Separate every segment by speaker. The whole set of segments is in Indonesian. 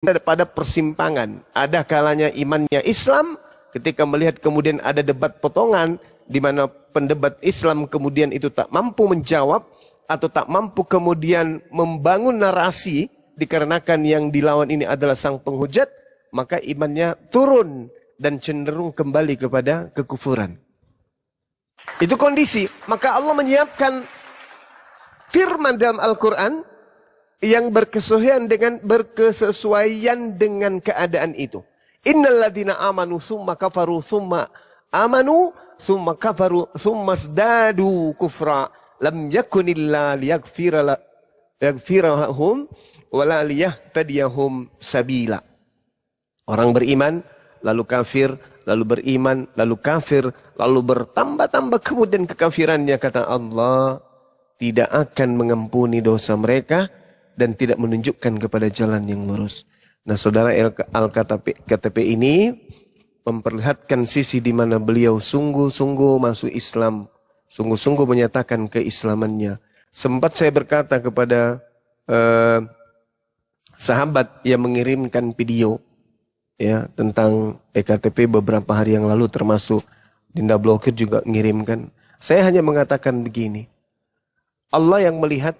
Speaker 1: pada persimpangan. Ada kalanya imannya Islam, ketika melihat kemudian ada debat potongan, di mana pendebat Islam kemudian itu tak mampu menjawab, atau tak mampu kemudian membangun narasi, dikarenakan yang dilawan ini adalah sang penghujat, maka imannya turun dan cenderung kembali kepada kekufuran. Itu kondisi. Maka Allah menyiapkan firman dalam Al-Quran yang berkesesuaian dengan keadaan itu. Innal ladzina amanu tsumma kafaru tsumma amanu tsumma kafaru tsumma zdadu kufra lam yakunillah liyaghfira lahum wala liyahtadiyahum sabila. Orang beriman lalu kafir, lalu beriman, lalu kafir, lalu bertambah-tambah kemudian kekafirannya, kata Allah tidak akan mengampuni dosa mereka dan tidak menunjukkan kepada jalan yang lurus. Nah, saudara, Al-KTP ini memperlihatkan sisi di mana beliau sungguh-sungguh masuk Islam, sungguh-sungguh menyatakan keislamannya. Sempat saya berkata kepada sahabat yang mengirimkan video ya tentang EKTP beberapa hari yang lalu, termasuk Dinda Blokir juga mengirimkan. Saya hanya mengatakan begini, Allah yang melihat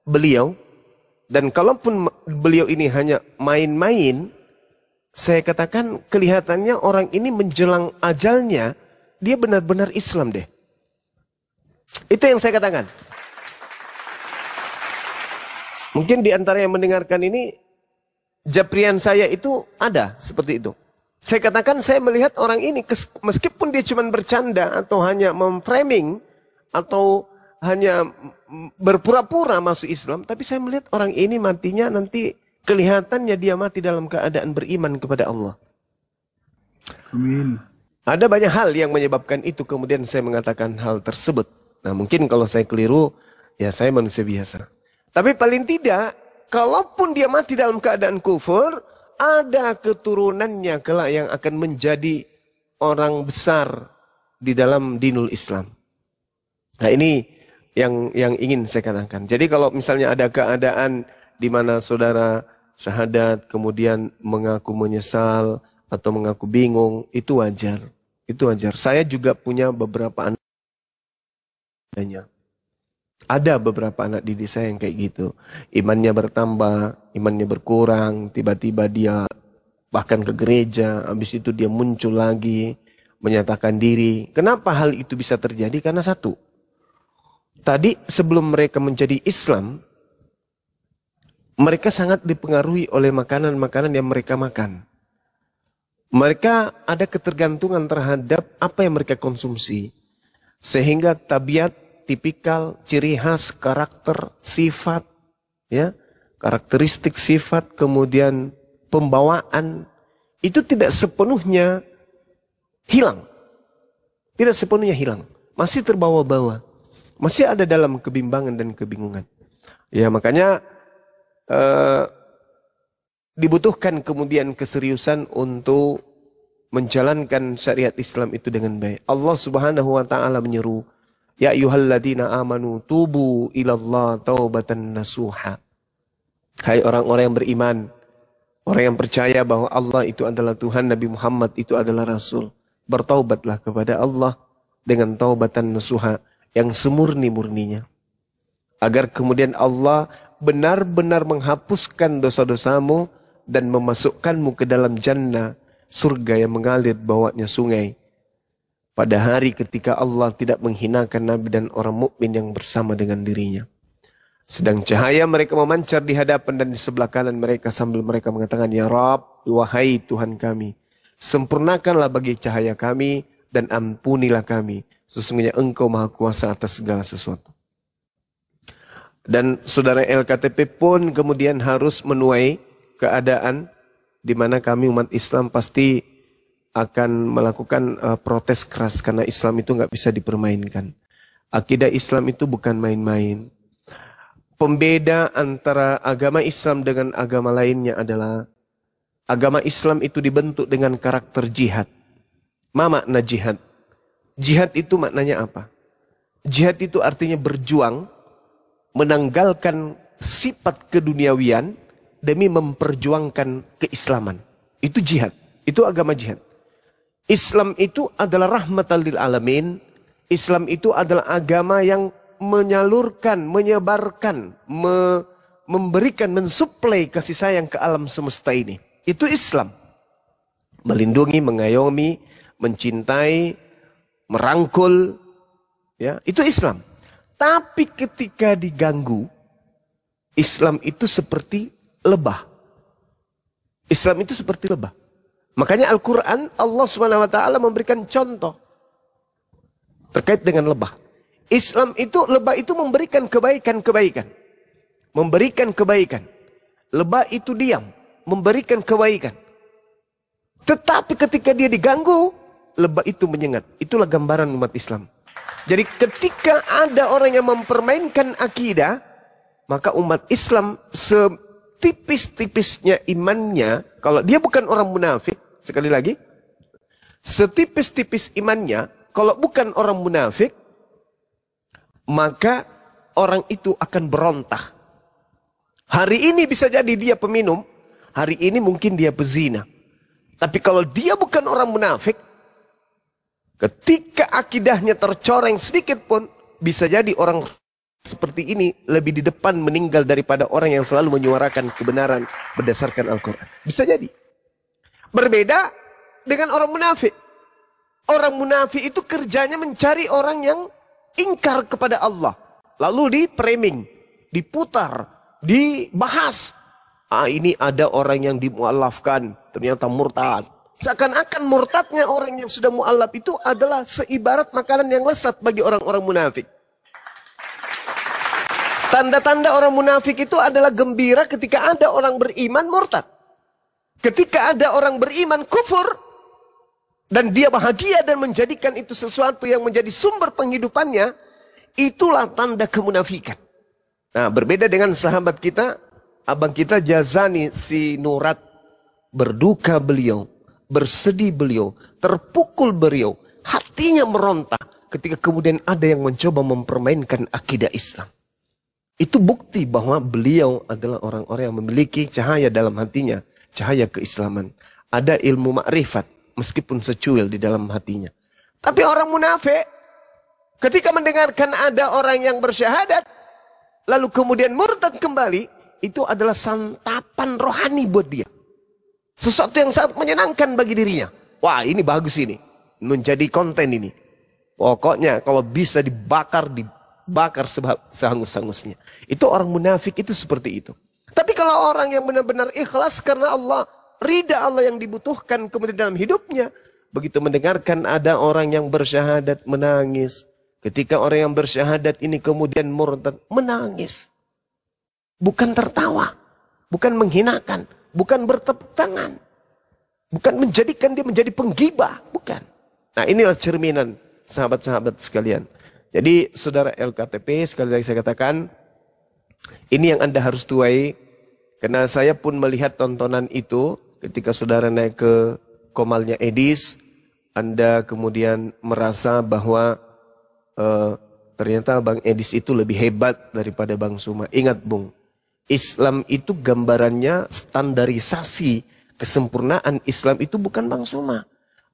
Speaker 1: beliau, dan kalaupun beliau ini hanya main-main, saya katakan kelihatannya orang ini menjelang ajalnya, dia benar-benar Islam deh. Itu yang saya katakan. Mungkin di antara yang mendengarkan ini, japrian saya itu ada seperti itu. Saya katakan saya melihat orang ini, meskipun dia cuma bercanda atau hanya memframing atau hanya berpura-pura masuk Islam, tapi saya melihat orang ini matinya nanti kelihatannya dia mati dalam keadaan beriman kepada Allah.
Speaker 2: Amin.
Speaker 1: Ada banyak hal yang menyebabkan itu, kemudian saya mengatakan hal tersebut. Nah, mungkin kalau saya keliru, ya saya manusia biasa. Tapi paling tidak, kalaupun dia mati dalam keadaan kufur, ada keturunannya kelak yang akan menjadi orang besar di dalam dinul Islam. Nah, ini yang ingin saya katakan. Jadi kalau misalnya ada keadaan di mana saudara syahadat kemudian mengaku menyesal atau mengaku bingung, itu wajar. Itu wajar. Saya juga punya beberapa anak. Ada beberapa anak didik saya yang kayak gitu. Imannya bertambah, imannya berkurang, tiba-tiba dia bahkan ke gereja, habis itu dia muncul lagi, menyatakan diri. Kenapa hal itu bisa terjadi? Karena satu, tadi sebelum mereka menjadi Islam, mereka sangat dipengaruhi oleh makanan-makanan yang mereka makan. Mereka ada ketergantungan terhadap apa yang mereka konsumsi. Sehingga tabiat, tipikal, ciri khas, karakter, sifat, ya, karakteristik sifat, kemudian pembawaan, itu tidak sepenuhnya hilang. Tidak sepenuhnya hilang. Masih terbawa-bawa. Masih ada dalam kebimbangan dan kebingungan. Ya, makanya dibutuhkan kemudian keseriusan untuk menjalankan syariat Islam itu dengan baik. Allah Subhanahu wa taala menyeru, ya ayyuhalladzina amanu tubu ilallah taubatan nasuha. Hai orang-orang yang beriman, orang yang percaya bahwa Allah itu adalah Tuhan, Nabi Muhammad itu adalah Rasul, bertaubatlah kepada Allah dengan taubatan nasuha, yang semurni-murninya. Agar kemudian Allah benar-benar menghapuskan dosa-dosamu dan memasukkanmu ke dalam jannah, surga yang mengalir bawahnya sungai. Pada hari ketika Allah tidak menghinakan Nabi dan orang mukmin yang bersama dengan dirinya. Sedang cahaya mereka memancar di hadapan dan di sebelah kanan mereka sambil mereka mengatakan, ya Rabb, wahai Tuhan kami, sempurnakanlah bagi cahaya kami dan ampunilah kami. Sesungguhnya Engkau Maha Kuasa atas segala sesuatu. Dan saudara LKTP pun kemudian harus menuai keadaan di mana kami umat Islam pasti akan melakukan protes keras karena Islam itu nggak bisa dipermainkan. Akidah Islam itu bukan main-main. Pembeda antara agama Islam dengan agama lainnya adalah agama Islam itu dibentuk dengan karakter jihad. Ma makna jihad? Jihad itu maknanya apa? Jihad itu artinya berjuang, menanggalkan sifat keduniawian demi memperjuangkan keislaman. Itu jihad, itu agama jihad. Islam itu adalah rahmatan lil alamin. Islam itu adalah agama yang menyalurkan, menyebarkan, memberikan, mensuplai kasih sayang ke alam semesta ini. Itu Islam. Melindungi, mengayomi, mencintai, merangkul, ya, itu Islam. Tapi ketika diganggu, Islam itu seperti lebah. Islam itu seperti lebah. Makanya Al-Quran, Allah SWT memberikan contoh terkait dengan lebah. Islam itu, lebah itu memberikan kebaikan-kebaikan. Memberikan kebaikan. Lebah itu diam, memberikan kebaikan. Tetapi ketika dia diganggu, lebah itu menyengat. Itulah gambaran umat Islam. Jadi ketika ada orang yang mempermainkan akidah, maka umat Islam setipis-tipisnya imannya, kalau dia bukan orang munafik, sekali lagi, setipis-tipis imannya, kalau bukan orang munafik, maka orang itu akan berontak. Hari ini bisa jadi dia peminum, hari ini mungkin dia pezina. Tapi kalau dia bukan orang munafik, ketika akidahnya tercoreng sedikit pun, bisa jadi orang seperti ini lebih di depan meninggal daripada orang yang selalu menyuarakan kebenaran berdasarkan Al-Quran. Bisa jadi. Berbeda dengan orang munafik. Orang munafik itu kerjanya mencari orang yang ingkar kepada Allah. Lalu di-framing, diputar, dibahas. Ini ada orang yang dimu'alafkan, ternyata murtad. Seakan-akan murtadnya orang yang sudah mu'alaf itu adalah seibarat makanan yang lesat bagi orang-orang munafik. Tanda-tanda orang munafik itu adalah gembira ketika ada orang beriman murtad. Ketika ada orang beriman kufur, dan dia bahagia dan menjadikan itu sesuatu yang menjadi sumber penghidupannya, itulah tanda kemunafikan. Nah, berbeda dengan sahabat kita, abang kita Jazani si Nurat, berduka beliau, bersedih beliau, terpukul beliau, hatinya meronta ketika kemudian ada yang mencoba mempermainkan akidah Islam. Itu bukti bahwa beliau adalah orang-orang yang memiliki cahaya dalam hatinya, cahaya keislaman. Ada ilmu makrifat, meskipun secuil di dalam hatinya. Tapi orang munafik, ketika mendengarkan ada orang yang bersyahadat, lalu kemudian murtad kembali, itu adalah santapan rohani buat dia. Sesuatu yang sangat menyenangkan bagi dirinya. Wah, ini bagus ini. Menjadi konten ini. Pokoknya kalau bisa dibakar sehangus-hangusnya. Itu orang munafik itu seperti itu. Tapi kalau orang yang benar-benar ikhlas karena Allah, ridha Allah yang dibutuhkan kemudian dalam hidupnya, begitu mendengarkan ada orang yang bersyahadat menangis. Ketika orang yang bersyahadat ini kemudian murtad, menangis. Bukan tertawa, bukan menghinakan, bukan bertepuk tangan, bukan menjadikan dia menjadi penggibah, bukan. Nah, inilah cerminan sahabat-sahabat sekalian. Jadi saudara LKTP, sekali lagi saya katakan, ini yang Anda harus tuai, karena saya pun melihat tontonan itu ketika saudara naik ke komalnya Edis, Anda kemudian merasa bahwa ternyata Bang Edis itu lebih hebat daripada Bang Suma. Ingat Bung, Islam itu gambarannya standarisasi, kesempurnaan Islam itu bukan Bang Suma.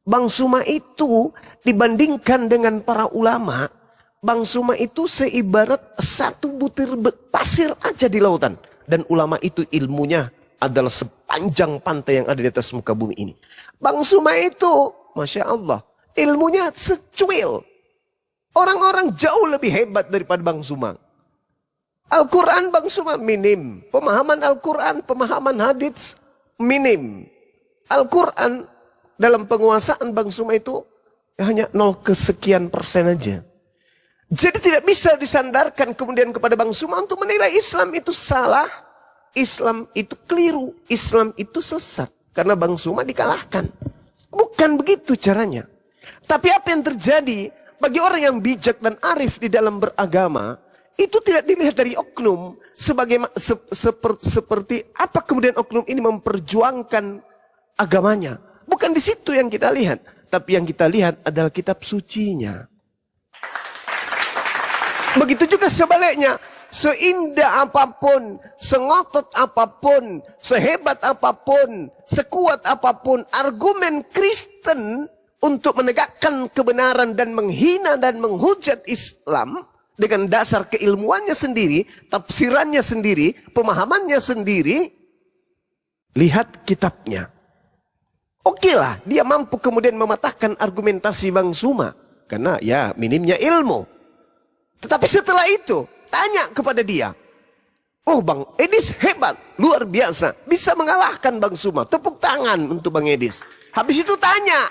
Speaker 1: Bang Suma itu dibandingkan dengan para ulama, Bang Suma itu seibarat satu butir pasir aja di lautan. Dan ulama itu ilmunya adalah sepanjang pantai yang ada di atas muka bumi ini. Bang Suma itu, Masya Allah, ilmunya secuil. Orang-orang jauh lebih hebat daripada Bang Suma. Al-Quran Bang Suma minim. Pemahaman Al-Quran, pemahaman hadits minim. Al-Quran dalam penguasaan Bang Suma itu hanya 0 kesekian persen aja. Jadi tidak bisa disandarkan kemudian kepada Bang Suma untuk menilai Islam itu salah, Islam itu keliru, Islam itu sesat. Karena Bang Suma dikalahkan. Bukan begitu caranya. Tapi apa yang terjadi bagi orang yang bijak dan arif di dalam beragama, itu tidak dilihat dari oknum. Seperti apa kemudian oknum ini memperjuangkan agamanya. Bukan di situ yang kita lihat. Tapi yang kita lihat adalah kitab sucinya. Begitu juga sebaliknya. seindah apapun, sengotot apapun, sehebat apapun, sekuat apapun argumen Kristen untuk menegakkan kebenaran dan menghina dan menghujat Islam dengan dasar keilmuannya sendiri, tafsirannya sendiri, pemahamannya sendiri, lihat kitabnya. Oke lah, dia mampu kemudian mematahkan argumentasi Bang Suma. Karena ya minimnya ilmu. Tetapi setelah itu, tanya kepada dia. Oh Bang Edis hebat, luar biasa. Bisa mengalahkan Bang Suma. Tepuk tangan untuk Bang Edis. Habis itu tanya.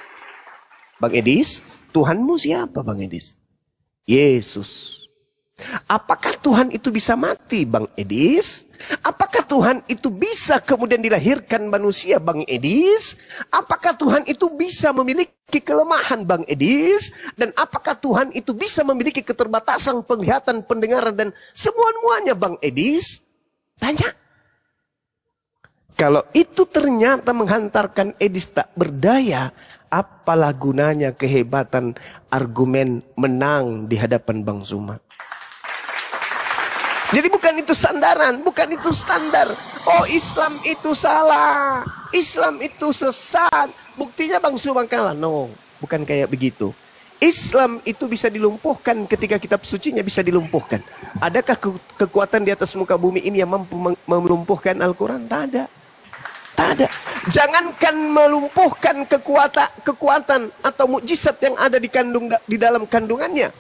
Speaker 1: Bang Edis, Tuhanmu siapa Bang Edis? Yesus. Apakah Tuhan itu bisa mati Bang Edis? Apakah Tuhan itu bisa kemudian dilahirkan manusia Bang Edis? Apakah Tuhan itu bisa memiliki kelemahan Bang Edis? Dan apakah Tuhan itu bisa memiliki keterbatasan penglihatan, pendengaran dan semua-muanya Bang Edis? Tanya. Kalau itu ternyata menghantarkan Edis tak berdaya, apalah gunanya kehebatan argumen menang di hadapan Bang Suma? Jadi bukan itu sandaran, bukan itu standar. Oh Islam itu salah, Islam itu sesat. Buktinya Bang Suma kalah. No, bukan kayak begitu. Islam itu bisa dilumpuhkan ketika kitab sucinya bisa dilumpuhkan. Adakah kekuatan di atas muka bumi ini yang mampu melumpuhkan Al-Quran? Tak ada. Tak ada. Jangankan melumpuhkan kekuatan atau mukjizat yang ada di dalam kandungannya.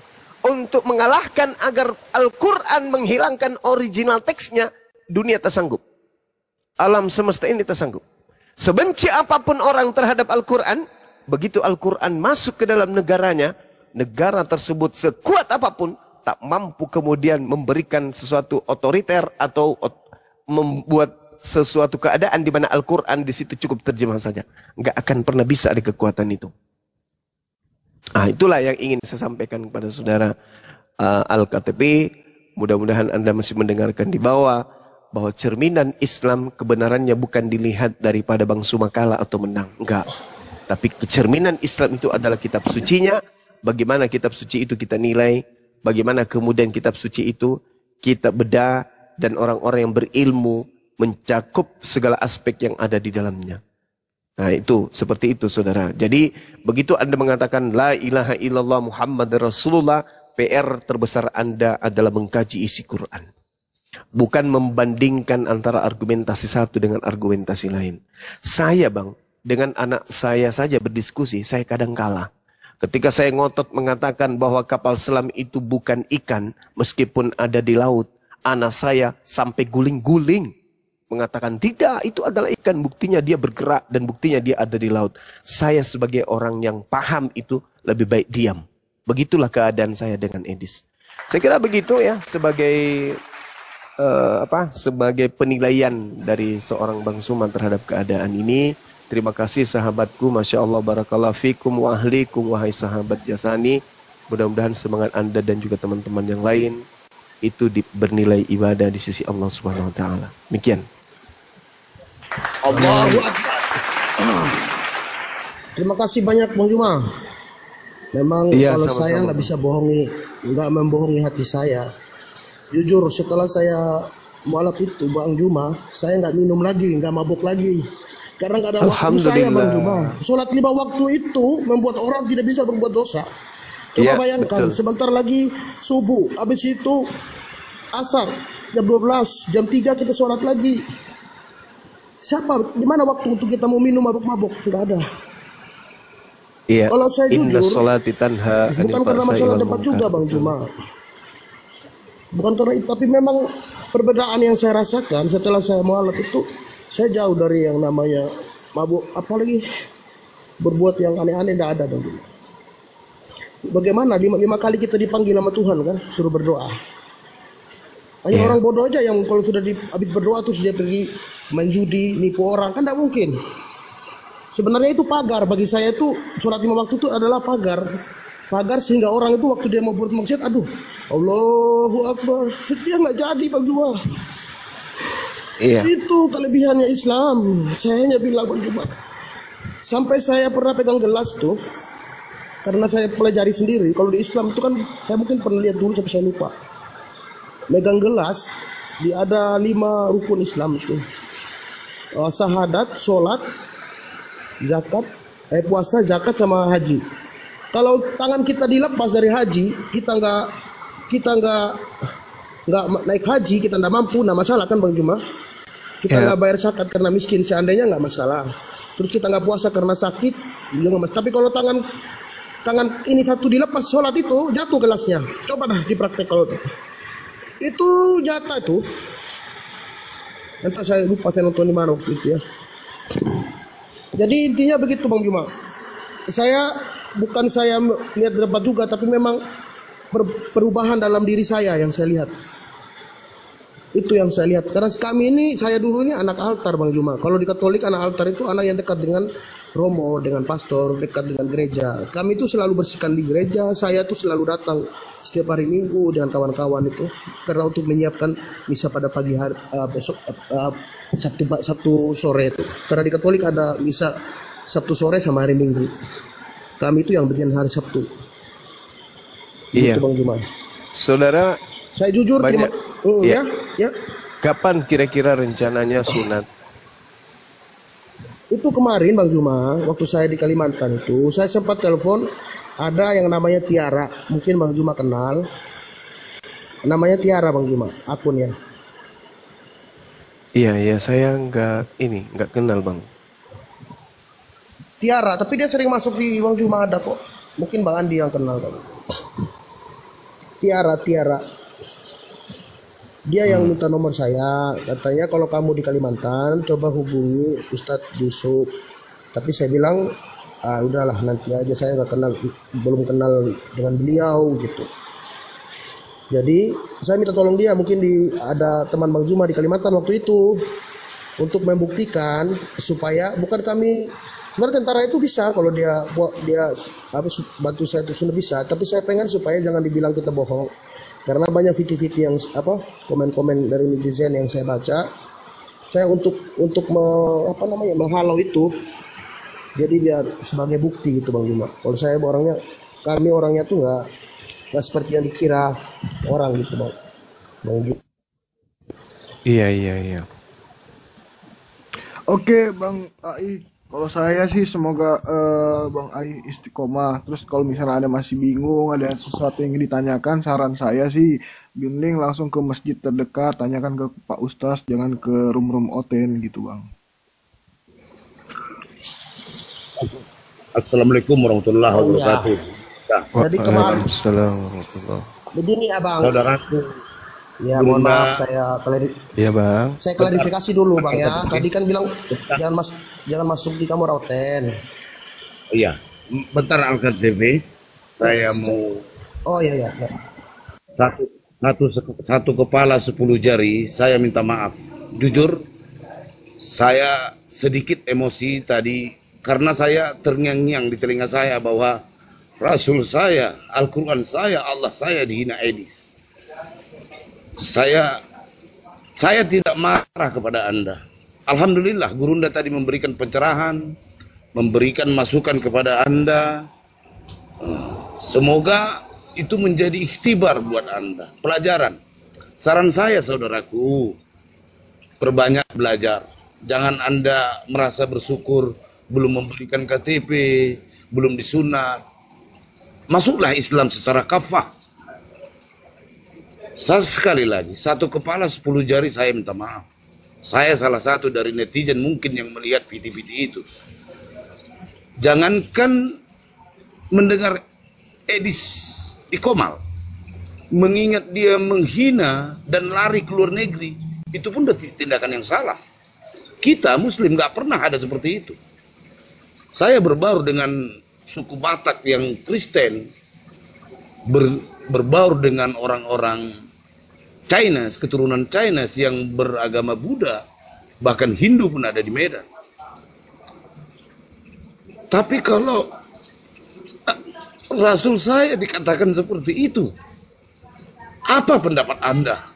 Speaker 1: Untuk mengalahkan agar Al-Quran menghilangkan original teksnya, dunia tak sanggup. Alam semesta ini tak sanggup. Sebenci apapun orang terhadap Al-Quran, begitu Al-Quran masuk ke dalam negaranya, negara tersebut sekuat apapun, tak mampu kemudian memberikan sesuatu otoriter atau membuat sesuatu keadaan di mana Al-Quran di situ cukup terjemah saja. Nggak akan pernah bisa ada kekuatan itu. Nah, itulah yang ingin saya sampaikan kepada saudara Al-KTP. Mudah-mudahan Anda masih mendengarkan di bawah bahwa cerminan Islam kebenarannya bukan dilihat daripada Bang Suma kalah atau menang. Enggak. Tapi cerminan Islam itu adalah kitab sucinya. Bagaimana kitab suci itu kita nilai. Bagaimana kemudian kitab suci itu kita bedah. Dan orang-orang yang berilmu mencakup segala aspek yang ada di dalamnya. Nah itu, seperti itu saudara. Jadi begitu Anda mengatakan La ilaha illallah Muhammad Rasulullah, PR terbesar Anda adalah mengkaji isi Quran. Bukan membandingkan antara argumentasi satu dengan argumentasi lain. Saya Bang, dengan anak saya saja berdiskusi, saya kadang kalah. Ketika saya ngotot mengatakan bahwa kapal selam itu bukan ikan, meskipun ada di laut, anak saya sampai guling-guling. Mengatakan tidak, itu adalah ikan, buktinya dia bergerak dan buktinya dia ada di laut. Saya sebagai orang yang paham itu lebih baik diam. Begitulah keadaan saya dengan Edis. Saya kira begitu ya sebagai sebagai penilaian dari seorang Bang Suma terhadap keadaan ini. Terima kasih sahabatku, Masya Allah, barakallahu fikum wa ahlikum, wahai sahabat Jasani. Mudah-mudahan semangat Anda dan juga teman-teman yang lain itu bernilai ibadah di sisi Allah Subhanahu wa taala. Demikian.
Speaker 3: Allahu Akbar. Terima kasih banyak Bang Juma. Memang ya, kalau saya nggak bisa bohongi, nggak membohongi hati saya. Jujur setelah saya mualaf itu Bang Juma, saya nggak minum lagi, nggak mabuk lagi. Karena nggak ada waktu saya Bang Juma. Sholat 5 waktu itu membuat orang tidak bisa berbuat dosa. Coba bayangkan, betul. Sebentar lagi subuh, habis itu asar, jam 12, jam 3 kita sholat lagi. Siapa, di mana waktu untuk kita mau minum mabuk-mabuk? Tidak ada.
Speaker 1: Iya.
Speaker 3: Kalau saya jujur, bukan karena masalah tempat juga Bang Juma. Bukan karena itu, tapi memang perbedaan yang saya rasakan setelah saya mualaf itu, saya jauh dari yang namanya mabuk, apalagi berbuat yang aneh-aneh, tidak ada Bang Juma. Bagaimana 5 kali kita dipanggil sama Tuhan kan, suruh berdoa. Hanya orang bodoh aja yang kalau sudah habis berdoa terus dia pergi main judi, nipu orang, kan tidak mungkin. Sebenarnya itu pagar bagi saya, itu sholat 5 waktu itu adalah pagar. Pagar sehingga orang itu waktu dia mau berbuat maksiat, aduh, Allahu Akbar, dia nggak jadi Bang Juma. Itu kelebihannya Islam. Saya hanya bilang Bang Juma, sampai saya pernah pegang gelas tuh, karena saya pelajari sendiri. Kalau di Islam itu kan saya mungkin pernah lihat dulu sampai saya lupa. megang gelas, ada 5 rukun Islam itu. Syahadat, sholat, zakat, puasa, zakat sama haji. Kalau tangan kita dilepas dari haji, kita nggak naik haji, kita nggak mampu, nggak masalah kan Bang Juma? Kita nggak bayar zakat karena miskin, seandainya nggak masalah. Terus kita nggak puasa karena sakit, juga nggak masalah. Tapi kalau tangan ini satu dilepas, sholat itu jatuh gelasnya. Coba dah dipraktek kalau itu jatah itu. Entah saya lupa saya nonton di mana waktu itu ya. Jadi intinya begitu Bang Juma. Saya lihat dapat juga, tapi memang perubahan dalam diri saya yang saya lihat. Itu yang saya lihat. Karena kami ini, saya dulu ini anak altar Bang Juma. Kalau di Katolik anak altar itu anak yang dekat dengan romo, dengan pastor, dekat dengan gereja. Kami itu selalu bersihkan di gereja. Saya tuh selalu datang setiap hari Minggu dengan kawan-kawan itu karena untuk menyiapkan misa pada pagi hari besok Sabtu sore itu. Karena di Katolik ada misa Sabtu sore sama hari Minggu. Kami itu yang bagian hari Sabtu.
Speaker 1: Iya.
Speaker 3: Itu Bang Juma.
Speaker 1: Saudara,
Speaker 3: saya jujur
Speaker 1: banyak,
Speaker 3: ya.
Speaker 1: Kapan kira-kira rencananya sunat?
Speaker 3: Itu kemarin Bang Juma, waktu saya di Kalimantan itu, saya sempat telepon ada yang namanya Tiara. Mungkin Bang Juma kenal. Namanya Tiara Bang Juma, akunnya.
Speaker 1: Iya, saya nggak kenal Bang.
Speaker 3: Tiara, tapi dia sering masuk di Bang Juma ada kok. Mungkin Bang Andi yang kenal Bang. Tiara. Dia yang minta nomor saya, katanya kalau kamu di Kalimantan coba hubungi Ustadz Yusuf. Tapi saya bilang, udahlah nanti aja, saya belum kenal dengan beliau gitu. Jadi saya minta tolong dia, mungkin ada teman Bang Juma di Kalimantan waktu itu untuk membuktikan supaya bukan kami sebenarnya tentara itu bisa kalau dia bantu saya itu sudah bisa, tapi saya pengen supaya jangan dibilang kita bohong. Karena banyak video-video yang komen-komen dari netizen yang saya baca, saya untuk menghalau itu, jadi biar sebagai bukti gitu Bang Juma. Kalau kami orangnya tuh nggak seperti yang dikira orang gitu Bang Juma.
Speaker 1: Iya.
Speaker 2: Oke Bang Ai, kalau saya sih semoga Bang Ai istiqomah. Terus kalau misalnya ada masih bingung, ada sesuatu yang ingin ditanyakan, saran saya sih bimbing langsung ke masjid terdekat, tanyakan ke Pak Ustaz, jangan ke room oten gitu Bang.
Speaker 4: Assalamualaikum warahmatullahi wabarakatuh.
Speaker 3: Jadi kemarin
Speaker 1: Waalaikumsalam.
Speaker 3: begini Abang.
Speaker 4: Saudaraku,
Speaker 3: Ya mohon maaf saya
Speaker 1: Iya Bang.
Speaker 3: Saya klarifikasi dulu Bang ya. Tadi kan bilang jangan masuk di kamar hotel.
Speaker 4: iya, bentar Alkan TV, saya mau
Speaker 3: Oh iya.
Speaker 4: satu kepala 10 jari. Saya minta maaf. Jujur, saya sedikit emosi tadi karena saya terngiang-ngiang di telinga saya bahwa Rasul saya, Al-Quran saya, Allah saya dihina Edis. Saya tidak marah kepada Anda. Alhamdulillah Gurunda tadi memberikan pencerahan, memberikan masukan kepada Anda. Semoga itu menjadi ikhtibar buat Anda, pelajaran. Saran saya saudaraku, perbanyak belajar. Jangan Anda merasa bersyukur belum memberikan KTP, belum disunat. Masuklah Islam secara kafah. Sekali lagi, satu kepala 10 jari, saya minta maaf. Saya salah satu dari netizen mungkin yang melihat video-video itu. Jangankan mendengar Edis di Komal, mengingat dia menghina dan lari ke luar negeri, itu pun udah tindakan yang salah. Kita Muslim gak pernah ada seperti itu. Saya berbaur dengan suku Batak yang Kristen, berbaur dengan orang-orang Chinese, keturunan Chinese yang beragama Buddha, bahkan Hindu pun ada di Medan. Tapi kalau Rasul saya dikatakan seperti itu, apa pendapat Anda?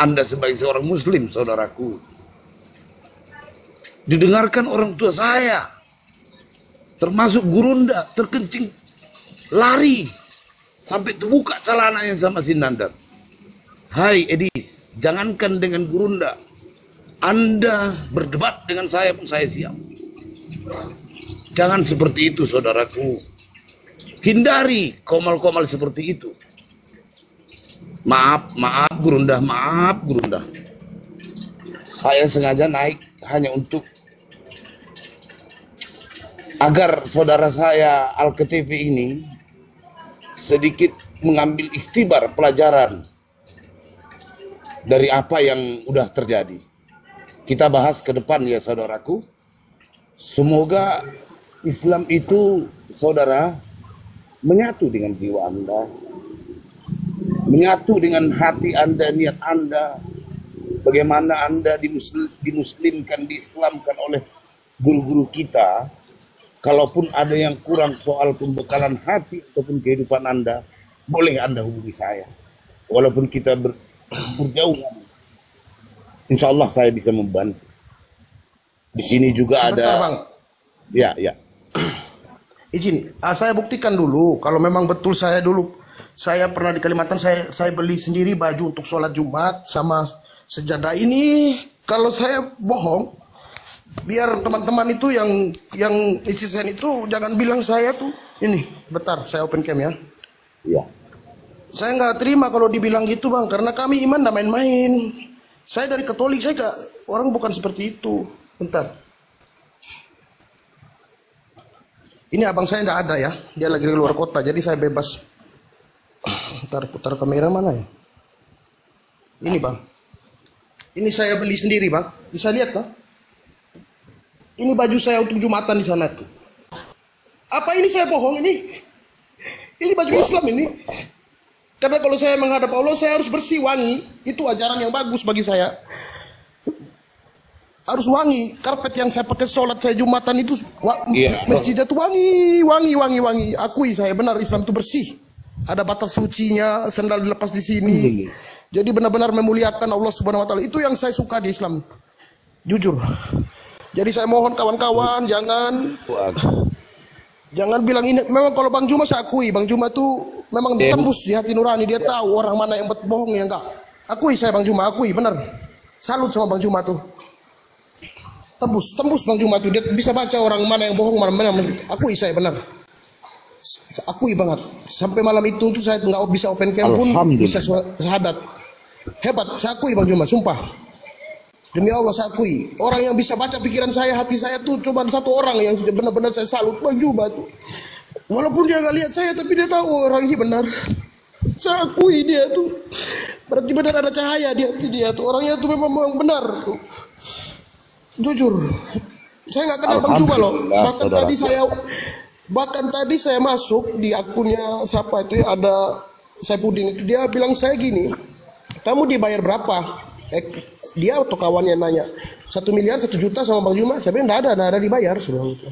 Speaker 4: Anda sebagai seorang Muslim, saudaraku. Didengarkan orang tua saya, termasuk Gurunda, terkencing, lari sampai terbuka celananya sama Sinandar. Hai Edis, jangankan dengan Gurunda, Anda berdebat dengan saya pun saya siap. Jangan seperti itu saudaraku. Hindari komal-komal seperti itu. Maaf Gurunda, maaf Gurunda. Saya sengaja naik hanya untuk agar saudara saya Al-KTP ini sedikit mengambil ikhtibar pelajaran dari apa yang udah terjadi. Kita bahas ke depan ya saudaraku. Semoga Islam itu saudara menyatu dengan jiwa Anda, menyatu dengan hati Anda, niat Anda. Bagaimana Anda dimuslimkan, diislamkan oleh guru-guru kita. Kalaupun ada yang kurang soal pembekalan hati ataupun kehidupan Anda, boleh Anda hubungi saya. Walaupun kita berjauhan, insya Allah saya bisa membantu. Di sini juga
Speaker 3: Sebentar,
Speaker 4: ada.
Speaker 3: Bang.
Speaker 4: Ya.
Speaker 3: Izin, saya buktikan dulu kalau memang betul saya pernah di Kalimantan, saya beli sendiri baju untuk sholat Jumat sama sejadah ini. Kalau saya bohong, biar teman-teman itu yang ICSN itu jangan bilang saya tuh ini. Bentar, saya open cam ya.
Speaker 4: Iya.
Speaker 3: Saya nggak terima kalau dibilang gitu bang, karena kami iman nggak main-main. Saya dari Katolik, saya orang bukan seperti itu. Bentar. Ini abang saya nggak ada ya, dia lagi di luar kota, jadi saya bebas. Ntar putar kamera mana ya? Ini bang, ini saya beli sendiri bang, bisa lihat bang. Ini baju saya untuk Jumatan di sana tuh. Apa ini saya bohong ini? Ini baju Islam ini. Karena kalau saya menghadap Allah, saya harus bersih, wangi. Itu ajaran yang bagus bagi saya. Harus wangi. Karpet yang saya pakai sholat saya Jumatan itu masjidnya tuh wangi. Akui saya benar Islam itu bersih. Ada batas sucinya, sandal dilepas di sini. Jadi benar-benar memuliakan Allah Subhanahu wa taala. Itu yang saya suka di Islam. Jujur. Jadi saya mohon kawan-kawan jangan bilang ini. Memang kalau Bang Juma saya akui, Bang Juma tuh memang tembus di hati nurani. Dia tahu orang mana yang bohong yang enggak. Akui saya Bang Juma, akui benar. Salut sama Bang Juma tuh. Tembus Bang Juma tuh, dia bisa baca orang mana yang bohong, mana. Akui saya benar. Akui banget. Sampai malam itu tuh saya nggak bisa open cam pun bisa syahadat. Hebat, saya akui Bang Juma, sumpah. Demi Allah saya akui. Orang yang bisa baca pikiran saya, hati saya tuh cuma satu orang yang benar-benar saya salut, Bang Juma tuh. Walaupun dia nggak lihat saya, tapi dia tahu orang ini benar. Saya akui dia tuh. Berarti benar ada cahaya di hati dia tuh. Orangnya tuh memang benar tuh. Jujur, saya nggak kenal Bang Juma loh. Bahkan tadi saya masuk di akunnya siapa itu ya, ada Saipudin itu, dia bilang saya gini, kamu dibayar berapa? Dia atau kawannya nanya 1 miliar 1 juta sama Bang Juma. Saya bilang nggak ada dibayar, sudah gitu.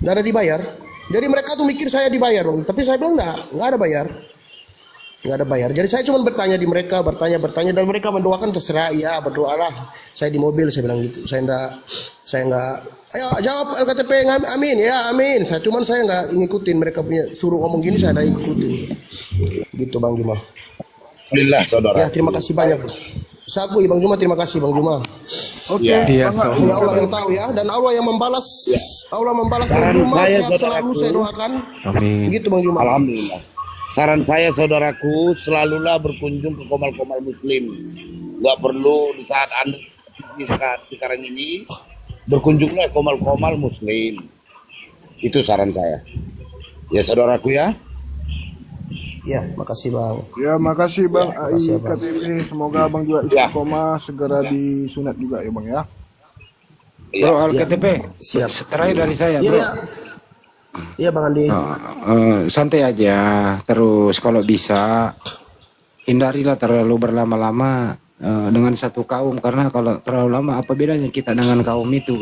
Speaker 3: Nggak ada dibayar. Jadi mereka tuh mikir saya dibayar Bang. Tapi saya bilang nggak ada bayar. Nggak ada bayar. Jadi saya cuma bertanya di mereka, bertanya dan mereka mendoakan, terserah, ya berdoalah. Saya di mobil saya bilang gitu. Saya nggak ayo jawab LKTP amin ya amin. Saya nggak ngikutin mereka punya suruh ngomong gini, saya nggak ikutin. Gitu Bang Juma.
Speaker 4: Alhamdulillah saudara.
Speaker 3: Ya terima kasih banyak. Saya akui Bang Juma, terima kasih Bang Juma.
Speaker 2: Oke,
Speaker 1: Iya,
Speaker 3: Hanya Allah yang tahu ya, dan Allah yang membalas. Allah membalas Bang Juma, sehat selalu saya doakan.
Speaker 1: Amin.
Speaker 3: Gitu Bang Juma.
Speaker 4: Alhamdulillah. Saran saya saudaraku, selalulah berkunjung ke komal-komal muslim. Gak perlu di saat Anda sekarang ini, berkunjunglah ke komal-komal muslim. Itu saran saya. Ya saudaraku ya.
Speaker 3: Ya, makasih Bang.
Speaker 2: Ya, makasih Bang AI
Speaker 3: makasih, Bang.
Speaker 2: KTP. Semoga Bang juga istiqomah segera disunat juga ya Bang ya.
Speaker 5: Bro, LKTP.
Speaker 3: Siap.
Speaker 5: Terakhir dari saya,
Speaker 3: Iya,
Speaker 5: bro.
Speaker 3: iya. Iya Bang Andi.
Speaker 5: Santai aja. Terus kalau bisa hindarilah terlalu berlama-lama dengan satu kaum, karena kalau terlalu lama apa bedanya kita dengan kaum itu.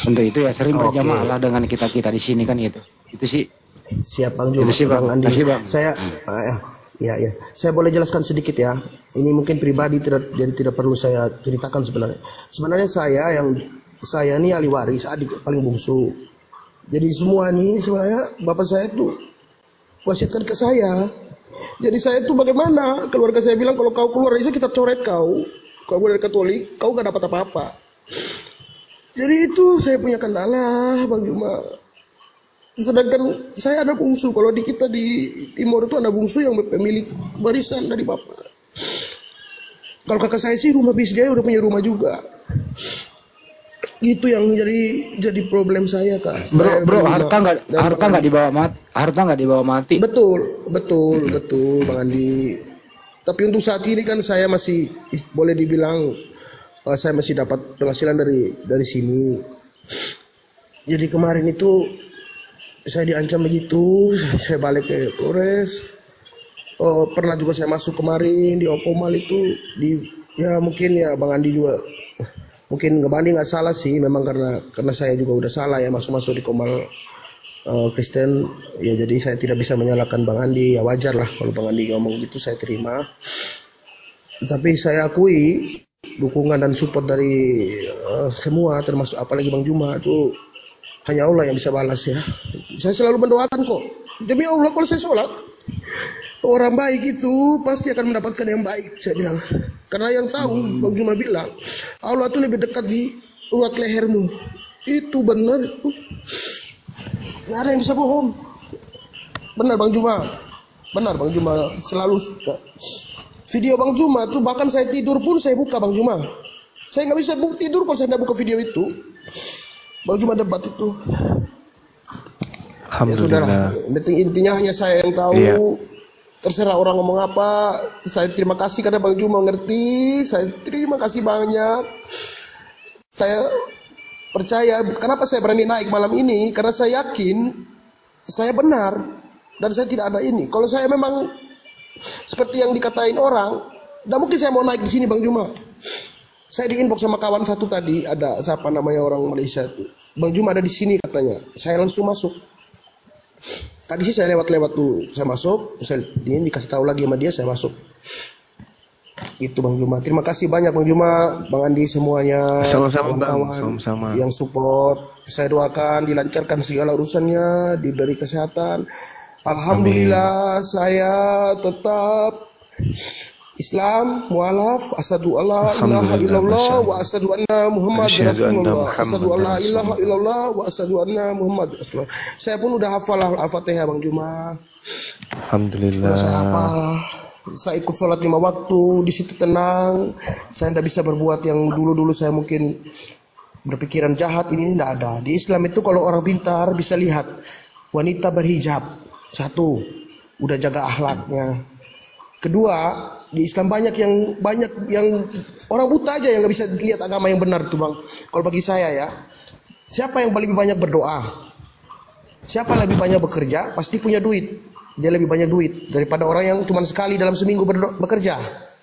Speaker 5: Untuk itu ya sering berjamaah lah dengan kita di sini kan gitu. Itu sih.
Speaker 3: Siap Bang Juma.
Speaker 5: Itu sih, Bang.
Speaker 3: Andi.
Speaker 5: Makasih, Bang.
Speaker 3: Saya ya. Saya boleh jelaskan sedikit ya. Ini mungkin pribadi jadi tidak perlu saya ceritakan sebenarnya. Sebenarnya saya ini ahli waris, adik paling bungsu. Jadi semua ini sebenarnya bapak saya tuh wasiatkan ke saya. Jadi saya tuh bagaimana? Keluarga saya bilang kalau kau keluar dari sini kita coret kau. Kau boleh Katolik, kau gak dapat apa-apa. Jadi itu saya punya kendala, Bang Juma. Sedangkan saya ada bungsu. Kalau di kita di Timur itu ada bungsu yang pemilik warisan dari bapak. Kalau kakak saya sih rumah bis dia udah punya rumah juga. Gitu yang jadi problem saya, Kak.
Speaker 5: Bro, harta nggak dibawa mati.
Speaker 3: Betul, Bang Andi. Tapi untuk saat ini kan saya masih boleh dibilang saya masih dapat penghasilan dari sini. Jadi kemarin itu saya diancam begitu, saya balik ke Polres. Pernah juga saya masuk kemarin di Okomal itu ya mungkin ya Bang Andi juga mungkin nggak salah sih, memang karena saya juga udah salah ya masuk di Komal Kristen ya, jadi saya tidak bisa menyalahkan Bang Andi, ya wajar lah kalau Bang Andi ngomong gitu, saya terima. Tapi saya akui dukungan dan support dari semua, termasuk apalagi Bang Juma itu hanya Allah yang bisa balas ya. Saya selalu mendoakan kok, demi Allah kalau saya sholat orang baik itu pasti akan mendapatkan yang baik, saya bilang. Karena yang tahu, Bang Juma bilang, Allah itu lebih dekat di urat lehermu. Itu benar. Gak ada yang bisa bohong. Benar Bang Juma. Selalu video Bang Juma tuh bahkan saya tidur pun saya buka Bang Juma. Saya nggak bisa tidur kalau saya nggak buka video itu. Bang Juma debat itu. Ya sudahlah. Intinya hanya saya yang tahu. Iya. Terserah orang ngomong apa. Saya terima kasih karena Bang Juma ngerti. Saya terima kasih banyak. Saya percaya. Kenapa saya berani naik malam ini? Karena saya yakin saya benar dan saya tidak ada ini. Kalau saya memang seperti yang dikatain orang, tidak mungkin saya mau naik di sini Bang Juma. Saya di inbox sama kawan satu tadi, ada siapa namanya orang Malaysia itu. Bang Juma ada di sini katanya. Saya langsung masuk. Tadi sih saya lewat tuh, saya masuk, dia dikasih tahu lagi sama dia, saya masuk. Itu Bang Juma. Terima kasih banyak Bang Juma, Bang Andi semuanya,
Speaker 1: sama-sama
Speaker 3: kawan yang support. Saya doakan dilancarkan segala urusannya, diberi kesehatan. Alhamdulillah. Amin. Saya tetap Islam, mualaf, asyhadu alla ilaha illallah wa asyhadu anna Muhammad Rasulullah. Asyhadu alla ilaha illallah wa asyhadu anna Muhammad Rasulullah. Saya pun udah hafal Al-Fatihah Bang Juma.
Speaker 1: Alhamdulillah.
Speaker 3: Saya ikut sholat 5 waktu, di situ tenang. Saya tidak bisa berbuat yang dulu saya mungkin berpikiran jahat, ini tidak ada. Di Islam itu kalau orang pintar bisa lihat wanita berhijab. 1, udah jaga akhlaknya. 2, di Islam banyak yang orang buta aja yang nggak bisa lihat agama yang benar tuh Bang. Kalau bagi saya ya, siapa yang lebih banyak berdoa, siapa lebih banyak bekerja, pasti punya duit. Dia lebih banyak duit daripada orang yang cuma sekali dalam seminggu bekerja.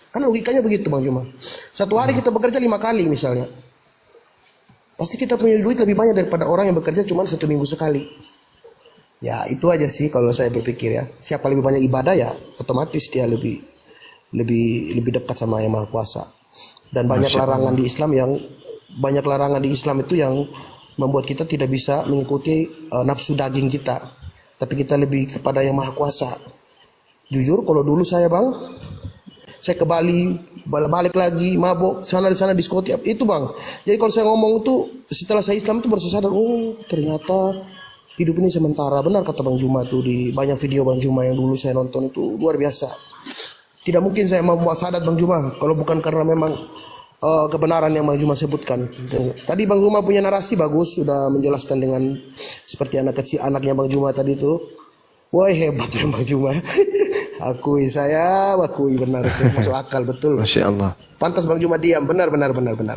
Speaker 3: Kan logikanya begitu Bang Juma. Satu hari kita bekerja 5 kali misalnya, pasti kita punya duit lebih banyak daripada orang yang bekerja cuma 1 minggu sekali. Ya itu aja sih kalau saya berpikir ya. Siapa lebih banyak ibadah ya otomatis dia lebih dekat sama Yang Maha Kuasa. Dan banyak larangan di Islam itu yang membuat kita tidak bisa mengikuti nafsu daging kita. Tapi kita lebih kepada Yang Maha Kuasa. Jujur kalau dulu saya Bang, saya ke Bali, balik lagi mabok sana di sana diskotik itu Bang. Jadi kalau saya ngomong itu setelah saya Islam itu baru saya sadar, oh ternyata hidup ini sementara. Benar kata Bang Juma tuh, di banyak video Bang Juma yang dulu saya nonton itu luar biasa. Tidak mungkin saya mau buat sadat Bang Juma kalau bukan karena memang kebenaran yang Bang Juma sebutkan. Tadi Bang Juma punya narasi bagus, sudah menjelaskan dengan seperti anak kecil anaknya Bang Juma tadi itu. Wah hebat ya Bang Juma. Akui benar itu masuk akal betul.
Speaker 1: Masya Allah.
Speaker 3: Pantas Bang Juma diam, benar.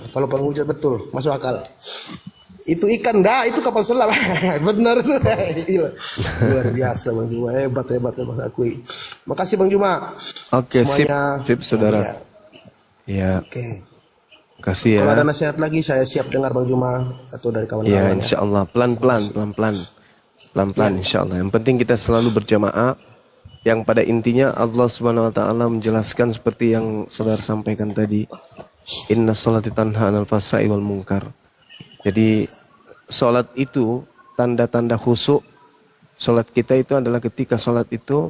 Speaker 3: Kalau Bang Ujat betul masuk akal. Itu ikan itu kapal selam. Benar tuh. Luar biasa Bang Juma, hebat akui. Makasih Bang Juma.
Speaker 1: Oke,
Speaker 3: semuanya,
Speaker 1: sip saudara. Ya.
Speaker 3: Oke.
Speaker 1: Kasih ya.
Speaker 3: Kalau ada nasihat lagi saya siap dengar Bang Juma atau dari kawan-kawan.
Speaker 1: Ya, insyaallah pelan-pelan insyaallah. Yang penting kita selalu berjamaah. Yang pada intinya Allah Subhanahu wa taala menjelaskan seperti yang saudara sampaikan tadi. Inna sholati tanha 'anil fahsya'i wal munkar. Jadi sholat itu tanda-tanda khusyuk. Sholat kita itu adalah ketika sholat itu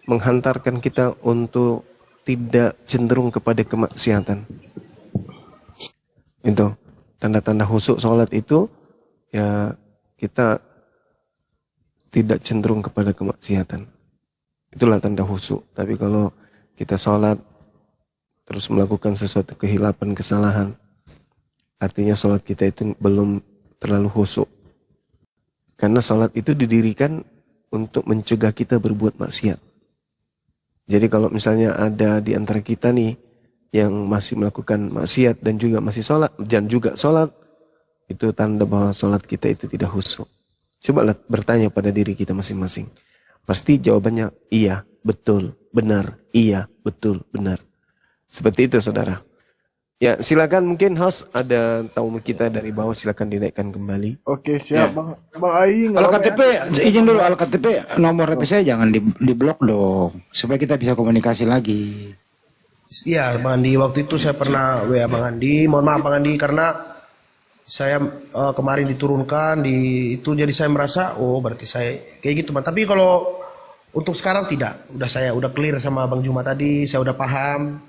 Speaker 1: menghantarkan kita untuk tidak cenderung kepada kemaksiatan. Itu tanda-tanda khusyuk sholat itu, ya kita tidak cenderung kepada kemaksiatan. Itulah tanda khusyuk. Tapi kalau kita sholat terus melakukan sesuatu kehilapan, kesalahan, artinya sholat kita itu belum terlalu khusyuk. Karena sholat itu didirikan untuk mencegah kita berbuat maksiat. Jadi kalau misalnya ada di antara kita nih yang masih melakukan maksiat dan juga masih sholat, dan juga sholat, itu tanda bahwa sholat kita itu tidak khusyuk. Coba bertanya pada diri kita masing-masing. Pasti jawabannya iya, betul, benar, iya, betul, benar. Seperti itu saudara. Ya silakan, mungkin host ada tamu kita dari bawah, silakan dinaikkan kembali.
Speaker 2: Oke siap Bang Ai.
Speaker 5: Kalau KTP, izin dulu, kalau KTP nomor HP saya jangan di blok dong, supaya kita bisa komunikasi lagi.
Speaker 3: Iya Bang Andi, waktu itu saya pernah WA Bang Andi, mohon maaf Bang Andi karena saya kemarin diturunkan di itu, jadi saya merasa oh berarti saya kayak gitu Bang. Tapi kalau untuk sekarang tidak, saya udah clear sama Bang Juma tadi, saya udah paham.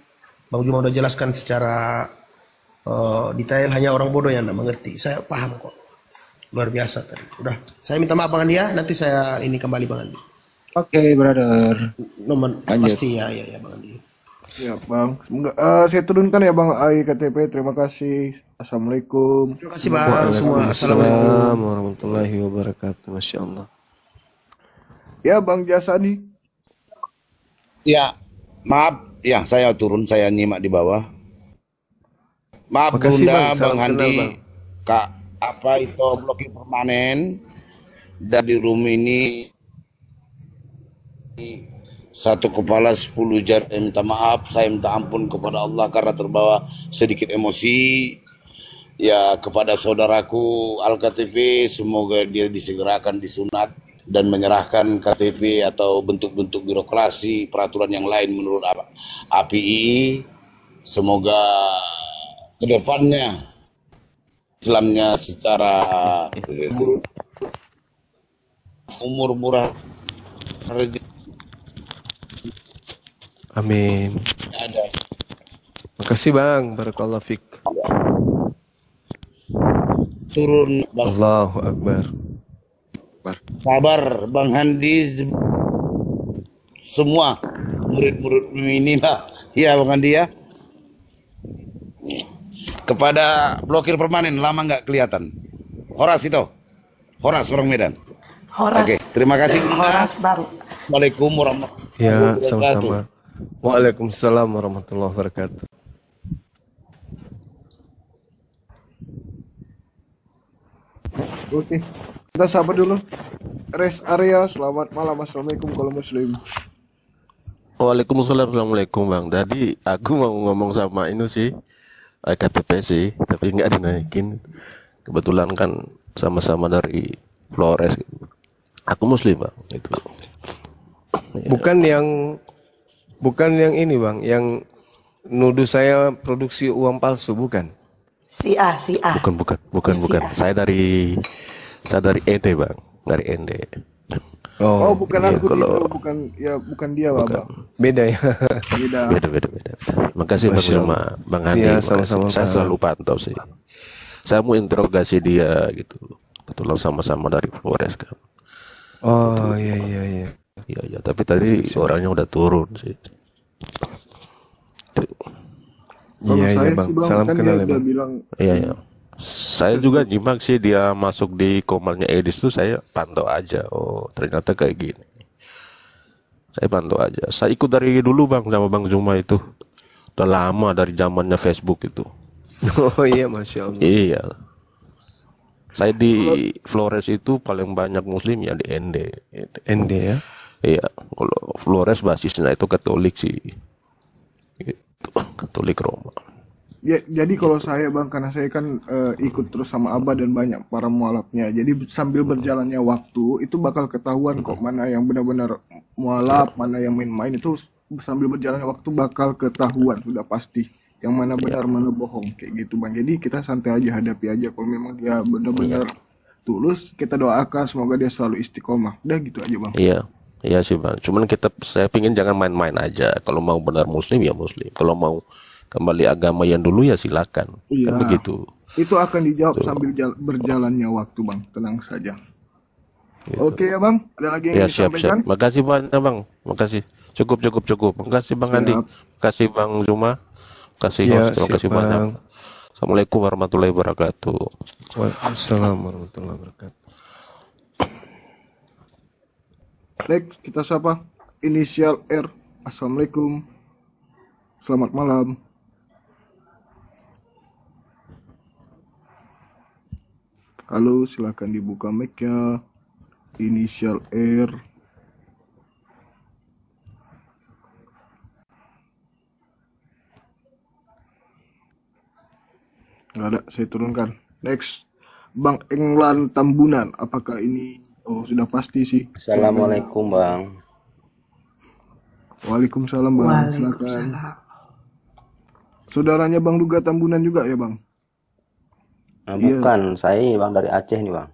Speaker 3: Bang Juma udah jelaskan secara detail, hanya orang bodoh yang tidak mengerti. Saya paham kok. Luar biasa tadi. Udah, saya minta maaf Bang Andi ya, nanti saya ini kembali Bang Andi.
Speaker 5: Oke, brother.
Speaker 3: Nomor
Speaker 5: Lanjut.
Speaker 3: pasti ya Bang Andi.
Speaker 2: Ya Bang, semoga saya turunkan ya Bang Ai KTP. Terima kasih. Assalamualaikum.
Speaker 3: Terima kasih Bang semua. Assalamualaikum.
Speaker 1: Waalaikumsalam warahmatullahi wabarakatuh. Masya Allah.
Speaker 2: Ya Bang Jasadi.
Speaker 4: Ya, maaf. Ya, saya turun, saya nyimak di bawah. Maaf
Speaker 1: Makasih,
Speaker 4: Bunda,
Speaker 1: Bang. Salam
Speaker 4: Bang Handi,
Speaker 1: kenal, Bang.
Speaker 4: Kak, apa itu blokir permanen. Dan di room ini satu kepala 10 jar. Minta maaf, saya minta ampun kepada Allah karena terbawa sedikit emosi. Ya, kepada saudaraku Al-KTP, semoga dia disegerakan disunat dan menyerahkan KTP atau bentuk-bentuk birokrasi, peraturan yang lain menurut API. Semoga kedepannya Islamnya secara umur murah rezeki
Speaker 1: Amin.
Speaker 4: ada.
Speaker 1: Makasih Bang, barakallahu fik.
Speaker 4: Turun Bang.
Speaker 1: Allahu Akbar.
Speaker 4: Sabar Bang Handi, semua murid-murid ini lah. Ya Bang Handi ya. Kepada blokir permanen, lama nggak kelihatan. Horas itu. Horas orang Medan.
Speaker 6: Horas.
Speaker 4: Oke, terima kasih Bunda.
Speaker 6: Horas Bang.
Speaker 4: Assalamualaikum warahmatullahi
Speaker 1: Ya,
Speaker 4: wabarakatuh.
Speaker 1: sama-sama. Waalaikumsalam warahmatullahi wabarakatuh.
Speaker 2: Oke. Kita sabar dulu. Rest area, selamat malam. Assalamualaikum kalau muslim.
Speaker 7: Waalaikumsalam, assalamualaikum Bang. Tadi aku mau ngomong sama ini sih, KTP sih, tapi nggak dinaikin. Kebetulan kan sama-sama dari Flores. Aku muslim Bang, itu.
Speaker 1: Bukan yang ini Bang, yang nuduh saya produksi uang palsu, bukan?
Speaker 6: Si A.
Speaker 7: Bukan. Saya dari ND Bang, dari ND.
Speaker 2: Oh, bukan
Speaker 7: iya,
Speaker 2: aku
Speaker 7: kalau-
Speaker 2: itu, bukan dia Bang.
Speaker 1: Beda ya.
Speaker 2: Beda.
Speaker 7: Beda. Makasih Bang
Speaker 1: Masya
Speaker 7: sama
Speaker 1: Allah.
Speaker 7: Bang Andi.
Speaker 1: Iya,
Speaker 7: makasih.
Speaker 1: sama-sama,
Speaker 7: Saya
Speaker 1: Bang.
Speaker 7: selalu pantau sih. Saya mau interogasi dia gitu. Kebetulan sama-sama dari Flores kan.
Speaker 1: Oh iya.
Speaker 7: Iya, tapi tadi orangnya udah turun sih.
Speaker 2: Kalau
Speaker 1: Iya
Speaker 2: saya
Speaker 1: Bang.
Speaker 2: sih Bang,
Speaker 1: Salam
Speaker 2: kan
Speaker 1: kenal
Speaker 2: dia
Speaker 1: ya
Speaker 2: udah
Speaker 1: Bang.
Speaker 2: bilang
Speaker 7: Iya. Saya juga nyimak sih dia masuk di komalnya Edis tuh, saya pantau aja. Oh, ternyata kayak gini. Saya pantau aja. Saya ikut dari dulu Bang sama Bang Zuma itu. Udah lama dari zamannya Facebook itu.
Speaker 1: Oh iya, Masya Allah.
Speaker 7: Iya. Saya di Flores itu paling banyak muslim ya di ND.
Speaker 1: ND ya.
Speaker 7: Iya, kalau Flores basisnya itu Katolik sih. Gitu. Katolik Roma.
Speaker 2: ya, jadi kalau saya Bang, karena saya kan ikut terus sama Abah dan banyak para mualafnya. Jadi sambil berjalannya waktu itu bakal ketahuan kok mana yang benar-benar mualaf, mana yang main-main, itu sambil berjalannya waktu bakal ketahuan sudah pasti. Yang mana benar mana bohong kayak gitu Bang. Jadi kita santai aja, hadapi aja. Kalau memang dia benar-benar tulus, kita doakan semoga dia selalu istiqomah. Udah gitu aja Bang.
Speaker 7: Iya. Iya sih bang. Cuman saya pingin jangan main-main aja. Kalau mau benar muslim ya muslim. Kalau mau kembali agama yang dulu ya silakan. Kan
Speaker 2: Iya.
Speaker 7: begitu.
Speaker 2: Itu akan dijawab
Speaker 7: Tuh.
Speaker 2: sambil berjalannya waktu, Bang. Tenang saja.
Speaker 7: Gitu.
Speaker 2: Oke ya, Bang. Ada lagi yang
Speaker 7: Ya
Speaker 2: ingin
Speaker 7: siap
Speaker 2: disampaikan?
Speaker 7: siap. Makasih banyak bang. Makasih. Cukup. Makasih bang Andi.
Speaker 2: Siap.
Speaker 7: Makasih bang Zuma. Makasih
Speaker 1: Ya,
Speaker 7: host. Terima
Speaker 1: siap
Speaker 7: kasih banyak.
Speaker 1: bang.
Speaker 7: Assalamualaikum warahmatullahi wabarakatuh.
Speaker 1: Waalaikumsalam warahmatullahi wabarakatuh.
Speaker 2: Next, kita sapa inisial R. Assalamualaikum. Selamat malam. Halo, silakan dibuka mic-nya. Inisial R. Nggak ada, saya turunkan. Next, Bang Englan Tambunan. Apakah ini? Oh, sudah pasti sih.
Speaker 6: Assalamualaikum bang.
Speaker 2: Waalaikumsalam, Bang. Silakan. Saudaranya Bang Duga Tambunan juga ya, Bang?
Speaker 6: Nah,
Speaker 2: Iya.
Speaker 6: bukan, saya bang dari Aceh nih bang.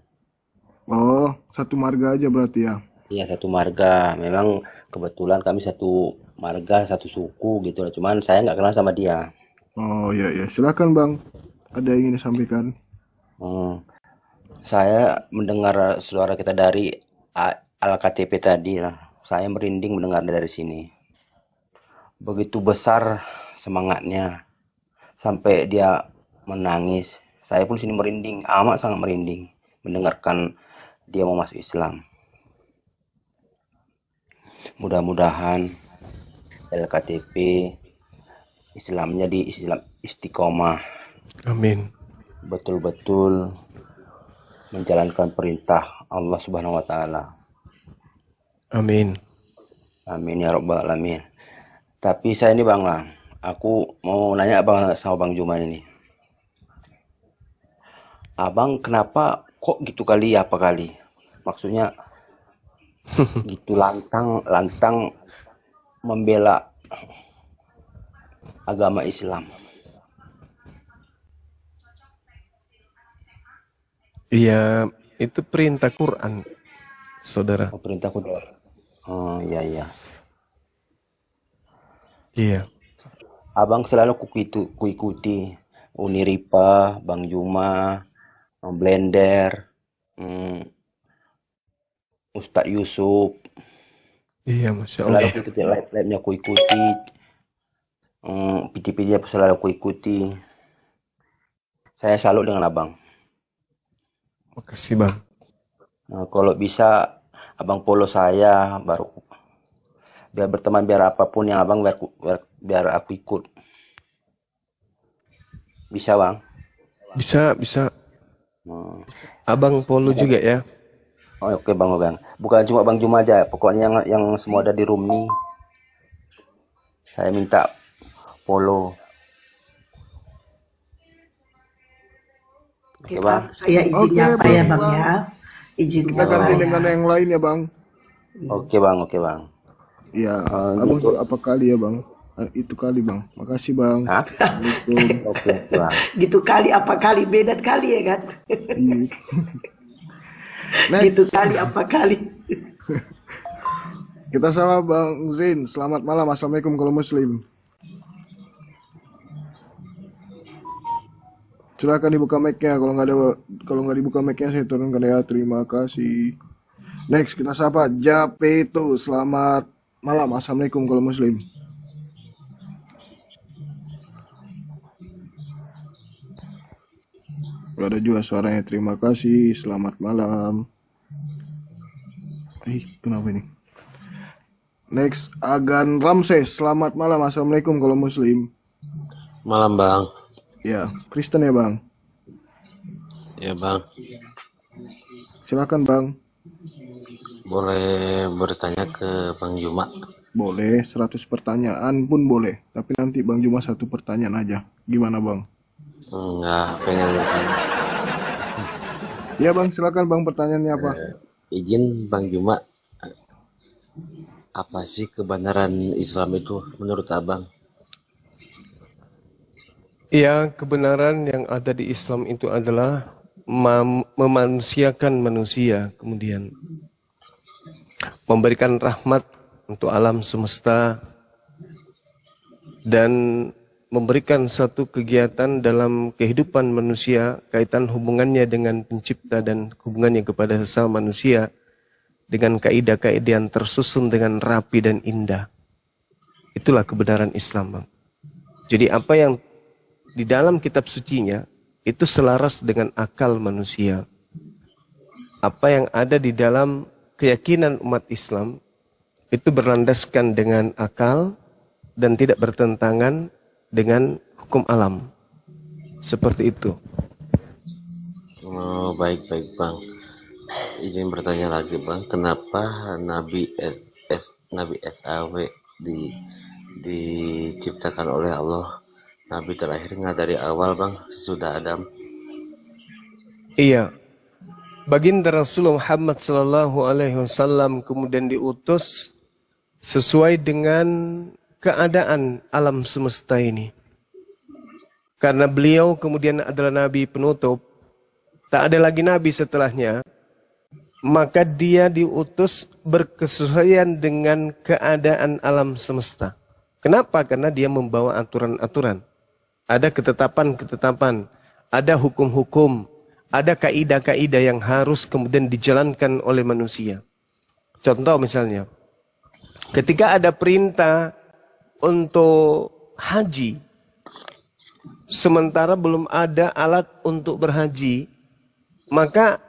Speaker 2: Oh, satu marga aja berarti ya.
Speaker 6: Iya satu marga. Memang kebetulan kami satu marga, satu suku gitu lah. Cuman saya nggak kenal sama dia.
Speaker 2: Oh, iya, iya. Silakan, Bang. Ada yang ingin disampaikan?
Speaker 6: Hmm. Saya mendengar suara kita dari Al-KTP tadi lah. Saya merinding mendengar dari sini. Begitu besar semangatnya sampai dia menangis. Saya pun sini merinding, amat sangat merinding mendengarkan dia mau masuk Islam. Mudah-mudahan LKTP Islamnya di Islam istiqomah,
Speaker 1: Amin.
Speaker 6: betul-betul menjalankan perintah Allah Subhanahu wa taala.
Speaker 1: Amin.
Speaker 6: Amin ya rabbal alamin. Tapi saya ini Bang lah, aku mau nanya Abang sama Bang Juman ini. Abang kenapa kok gitu kali apa kali? Maksudnya gitu lantang membela agama Islam.
Speaker 1: Iya, itu perintah Quran, saudara.
Speaker 6: Oh, perintah kuda. Oh iya iya.
Speaker 1: Iya.
Speaker 6: Abang selalu kuikuti Uniripa, Bang Juma, Blender, Ustadz Yusuf.
Speaker 1: Iya, Masya
Speaker 6: Selalu
Speaker 1: Allah.
Speaker 6: ikuti live-nya kuikuti. PT-PT selalu kuikuti. Saya salut dengan abang.
Speaker 1: Makasih, Bang.
Speaker 6: Nah, kalau bisa abang follow saya baru biar berteman, biar apapun yang abang biar aku ikut. Bisa bang?
Speaker 1: Bisa.
Speaker 6: Hmm.
Speaker 1: Abang follow juga ya.
Speaker 6: Oh, oke bang. Bukan cuma Bang Juma aja, pokoknya yang semua ada di room nih. Saya minta follow.
Speaker 8: Oke,
Speaker 6: Oke, Bang.
Speaker 8: Bang. Saya izin
Speaker 2: Oke,
Speaker 8: nyapa ya,
Speaker 2: Bang.
Speaker 8: Bang ya. Izin
Speaker 2: Kita
Speaker 8: nyapa
Speaker 2: ganti
Speaker 8: ya.
Speaker 2: dengan yang lain ya, Bang.
Speaker 6: Oke bang.
Speaker 2: Ya,
Speaker 6: Oh,
Speaker 2: Abang
Speaker 6: gitu.
Speaker 2: apa kali ya, Bang? Itu kali, Bang. Makasih, Bang.
Speaker 6: Hah?
Speaker 2: Assalamualaikum.
Speaker 6: Oke bang.
Speaker 8: Gitu kali apa kali beda kali ya kan?
Speaker 2: Iya.
Speaker 8: Gitu
Speaker 2: Next,
Speaker 8: kali apa kali.
Speaker 2: kita sama Bang Zain. Selamat malam. Assalamualaikum kalau Muslim. Silakan dibuka mic-nya. Kalau nggak dibuka mic-nya saya turunkan ya. Terima kasih. Next kita sapa Japeto. Selamat malam. Assalamualaikum kalau Muslim. Kalau ada juga suaranya. Terima kasih. Selamat malam. Kenapa ini? Next Agan Ramses. Selamat malam. Assalamualaikum kalau Muslim.
Speaker 9: Malam bang.
Speaker 2: Ya, Kristen ya bang.
Speaker 9: Ya bang,
Speaker 2: Silakan bang.
Speaker 9: boleh bertanya ke Bang Juma?
Speaker 2: Boleh, 100 pertanyaan pun boleh. Tapi nanti Bang Juma 1 pertanyaan aja. Gimana bang?
Speaker 9: Enggak, pengen bertanya.
Speaker 2: Ya bang, silakan bang, pertanyaannya apa?
Speaker 9: Izin Bang Juma, apa sih kebenaran Islam itu menurut abang?
Speaker 1: Iya, kebenaran yang ada di Islam itu adalah memanusiakan manusia, kemudian memberikan rahmat untuk alam semesta, dan memberikan satu kegiatan dalam kehidupan manusia, kaitan hubungannya dengan pencipta dan hubungannya kepada sesama manusia, dengan kaidah-kaidah yang tersusun dengan rapi dan indah. Itulah kebenaran Islam, Bang. Jadi apa yang di dalam kitab sucinya itu selaras dengan akal manusia. Apa yang ada di dalam keyakinan umat Islam itu berlandaskan dengan akal dan tidak bertentangan dengan hukum alam. Seperti itu.
Speaker 9: Oh, baik-baik Bang. Izin bertanya lagi Bang, kenapa Nabi SAW diciptakan oleh Allah, Nabi terakhir nggak dari awal Bang, sesudah Adam?
Speaker 1: Iya. Baginda Rasulullah Muhammad SAW kemudian diutus sesuai dengan keadaan alam semesta ini. Karena beliau kemudian adalah nabi penutup, tak ada lagi nabi setelahnya, maka dia diutus berkesesuaian dengan keadaan alam semesta. Kenapa? Karena dia membawa aturan-aturan. Ada ketetapan-ketetapan, ada hukum-hukum, ada kaidah-kaidah yang harus kemudian dijalankan oleh manusia. Contoh misalnya, ketika ada perintah untuk haji, sementara belum ada alat untuk berhaji, maka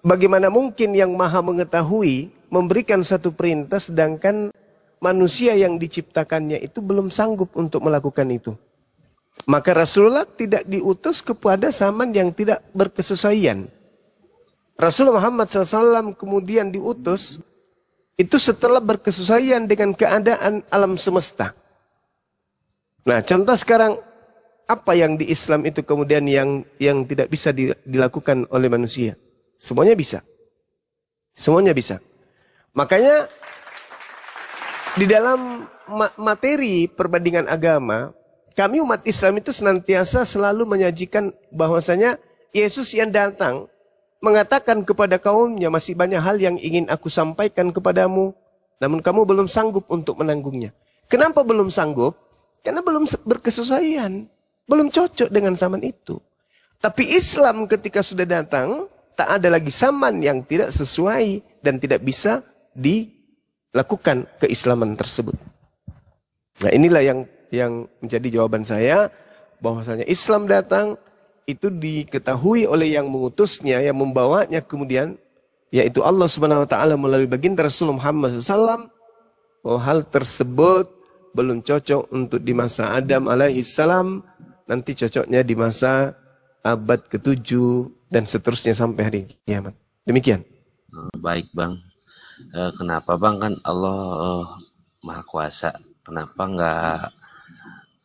Speaker 1: bagaimana mungkin yang maha mengetahui memberikan satu perintah sedangkan manusia yang diciptakannya itu belum sanggup untuk melakukan itu. Maka Rasulullah tidak diutus kepada zaman yang tidak berkesesuaian. Rasulullah Muhammad SAW kemudian diutus itu setelah berkesesuaian dengan keadaan alam semesta. Nah, contoh sekarang apa yang di Islam itu kemudian yang tidak bisa dilakukan oleh manusia? Semuanya bisa. Semuanya bisa. Makanya di dalam materi perbandingan agama, kami umat Islam itu senantiasa selalu menyajikan bahwasanya Yesus yang datang mengatakan kepada kaumnya, masih banyak hal yang ingin aku sampaikan kepadamu, namun kamu belum sanggup untuk menanggungnya. Kenapa belum sanggup? Karena belum berkesesuaian, belum cocok dengan zaman itu. Tapi Islam ketika sudah datang, tak ada lagi zaman yang tidak sesuai dan tidak bisa dilakukan keislaman tersebut. Nah, inilah yang menjadi jawaban saya, bahwasanya Islam datang itu diketahui oleh yang mengutusnya, yang membawanya kemudian, yaitu Allah Subhanahu Wa Taala melalui baginda Rasulullah Muhammad SAW, bahwa hal tersebut belum cocok untuk di masa Adam alaihissalam, nanti cocoknya di masa abad ke-7 dan seterusnya sampai hari kiamat. Demikian.
Speaker 9: Baik Bang. Kenapa Bang, kan Allah Maha Kuasa, kenapa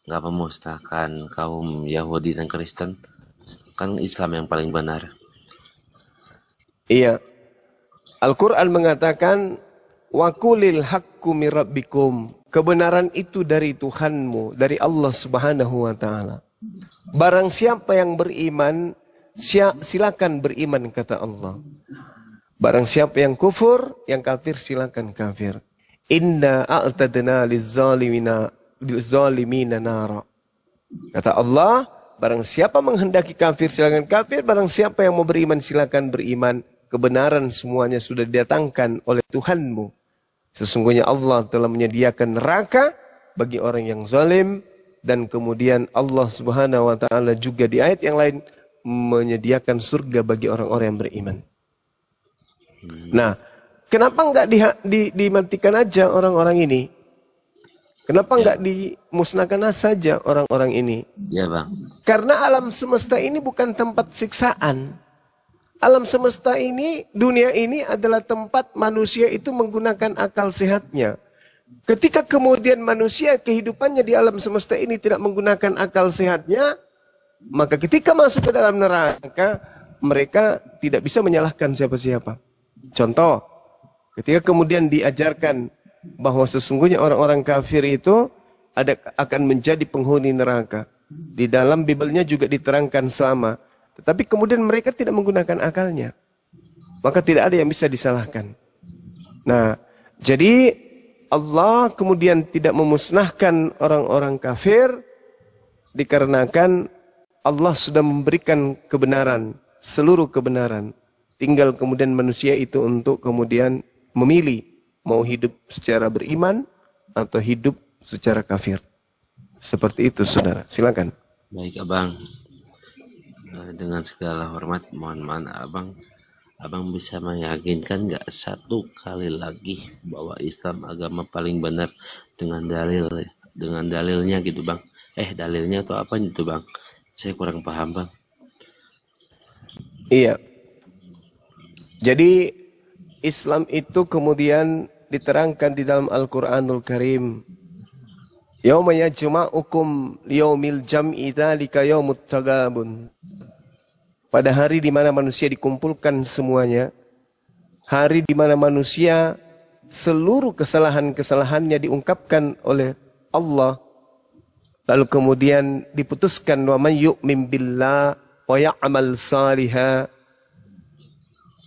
Speaker 9: nggak memusnahkan kaum Yahudi dan Kristen? Kan Islam yang paling benar.
Speaker 1: Iya. Al-Quran mengatakan, wa qulil haqqu mir rabbikum. Kebenaran itu dari Tuhanmu, dari Allah Subhanahu wa Ta'ala. Barang siapa yang beriman, silakan beriman, kata Allah. Barang siapa yang kufur, yang kafir, silakan kafir. Inna a'tadna lizzalimina nara. Kata Allah, barang siapa menghendaki kafir, silakan kafir. Barang siapa yang mau beriman, silakan beriman. Kebenaran semuanya sudah didatangkan oleh Tuhanmu. Sesungguhnya Allah telah menyediakan neraka bagi orang yang zalim. Dan kemudian Allah Subhanahu Wa Ta'ala juga di ayat yang lain menyediakan surga bagi orang-orang yang beriman. Nah, kenapa enggak dimatikan aja orang-orang ini? Kenapa enggak dimusnahkan saja orang-orang ini?
Speaker 9: Ya Bang.
Speaker 1: Karena alam semesta ini bukan tempat siksaan. Alam semesta ini, dunia ini adalah tempat manusia itu menggunakan akal sehatnya. Ketika kemudian manusia kehidupannya di alam semesta ini tidak menggunakan akal sehatnya, maka ketika masuk ke dalam neraka, mereka tidak bisa menyalahkan siapa-siapa. Contoh, ketika kemudian diajarkan bahwa sesungguhnya orang-orang kafir itu akan menjadi penghuni neraka. Di dalam Bibelnya juga diterangkan sama. Tetapi kemudian mereka tidak menggunakan akalnya. Maka tidak ada yang bisa disalahkan. Nah, jadi Allah kemudian tidak memusnahkan orang-orang kafir dikarenakan Allah sudah memberikan kebenaran, seluruh kebenaran. Tinggal kemudian manusia itu untuk kemudian memilih mau hidup secara beriman atau hidup secara kafir. Seperti itu, saudara. Silakan.
Speaker 9: Baik, Abang. Dengan segala hormat, mohon Abang bisa meyakinkan nggak satu kali lagi bahwa Islam agama paling benar dengan dalilnya gitu, Bang. Dalilnya atau apa gitu, Bang? Saya kurang paham, Bang.
Speaker 1: Iya. Jadi Islam itu kemudian diterangkan di dalam Al-Quranul Karim. Yauma yajma'ukum liyaumil jam'i dzalika yaumut tagabun. Pada hari di mana manusia dikumpulkan semuanya, hari di mana manusia seluruh kesalahan-kesalahannya diungkapkan oleh Allah, lalu kemudian diputuskan wa may yu'min billah wa ya'mal salihah.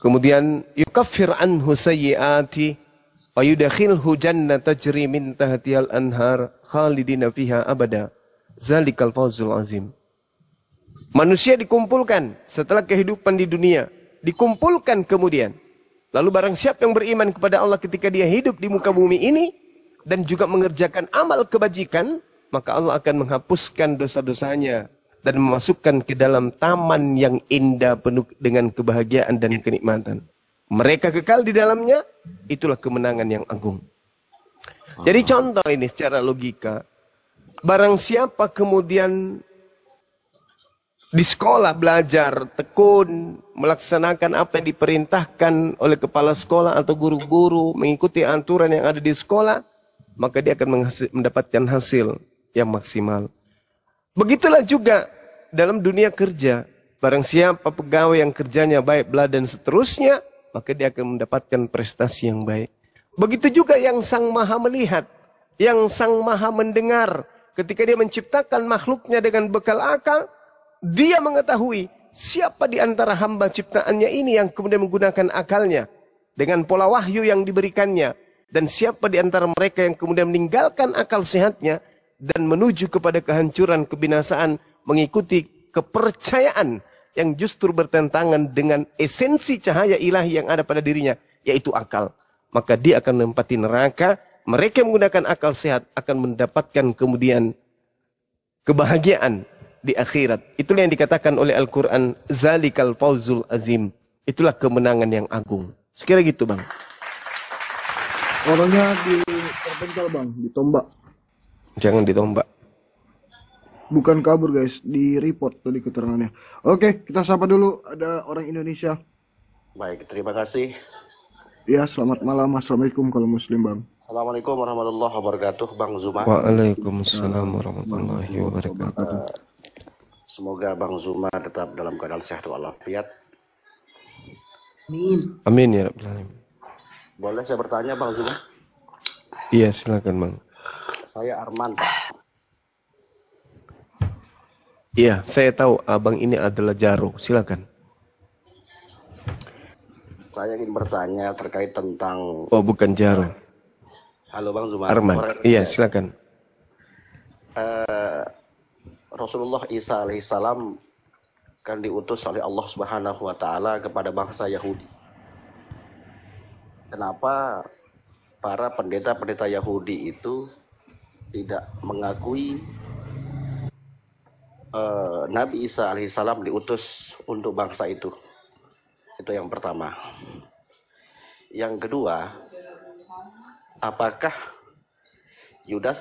Speaker 1: Kemudian yukaffir anhu sayyiati wa yudkhilhu jannatan tajri min tahtihal anhar khalidina fiha abada. Zalikal fawzul azim. Manusia dikumpulkan setelah kehidupan di dunia, dikumpulkan kemudian. Lalu barang siapa yang beriman kepada Allah ketika dia hidup di muka bumi ini dan juga mengerjakan amal kebajikan, maka Allah akan menghapuskan dosa-dosanya dan memasukkan ke dalam taman yang indah penuh dengan kebahagiaan dan kenikmatan. Mereka kekal di dalamnya, itulah kemenangan yang agung. Jadi contoh ini secara logika, barang siapa kemudian di sekolah belajar, tekun, melaksanakan apa yang diperintahkan oleh kepala sekolah atau guru-guru, mengikuti aturan yang ada di sekolah, maka dia akan mendapatkan hasil yang maksimal. Begitulah juga dalam dunia kerja. Barang siapa pegawai yang kerjanya baik, belah dan seterusnya, maka dia akan mendapatkan prestasi yang baik. Begitu juga yang Sang Maha melihat, yang Sang Maha mendengar. Ketika dia menciptakan makhluknya dengan bekal akal, dia mengetahui siapa di antara hamba ciptaannya ini yang kemudian menggunakan akalnya dengan pola wahyu yang diberikannya. Dan siapa di antara mereka yang kemudian meninggalkan akal sehatnya dan menuju kepada kehancuran, kebinasaan, mengikuti kepercayaan yang justru bertentangan dengan esensi cahaya ilahi yang ada pada dirinya, yaitu akal. Maka dia akan menempati neraka. Mereka yang menggunakan akal sehat akan mendapatkan kemudian kebahagiaan di akhirat. Itulah yang dikatakan oleh Al-Quran, zalikal fawzul azim. Itulah kemenangan yang agung. Sekira gitu, Bang.
Speaker 2: Orangnya terpental, Bang, ditombak.
Speaker 1: Jangan ditombak.
Speaker 2: Bukan kabur, guys, di report tadi keterangannya. Oke, kita sapa dulu, ada orang Indonesia.
Speaker 10: Baik, terima kasih.
Speaker 2: Ya, selamat malam. Assalamualaikum kalau muslim, Bang.
Speaker 10: Assalamualaikum warahmatullahi wabarakatuh, Bang Zuma.
Speaker 1: Waalaikumsalam warahmatullahi wabarakatuh.
Speaker 10: Semoga Bang Zuma tetap dalam keadaan sehat walafiat.
Speaker 8: Amin.
Speaker 1: Amin ya Rabbal Alamin.
Speaker 10: Boleh saya bertanya, Bang Zuma?
Speaker 1: Iya, silakan, Bang.
Speaker 10: Saya Arman.
Speaker 1: Iya, saya tahu abang ini adalah Jaro. Silakan.
Speaker 10: Saya ingin bertanya terkait tentang...
Speaker 1: Oh, bukan Jaro.
Speaker 10: Halo, Bang Zuma.
Speaker 1: Arman. Iya, silakan.
Speaker 10: Rasulullah Isa alaihissalam kan diutus oleh Allah Subhanahu wa taala kepada bangsa Yahudi. Kenapa para pendeta-pendeta Yahudi itu tidak mengakui Nabi Isa alaihissalam diutus untuk bangsa itu? Itu yang pertama. Yang kedua, apakah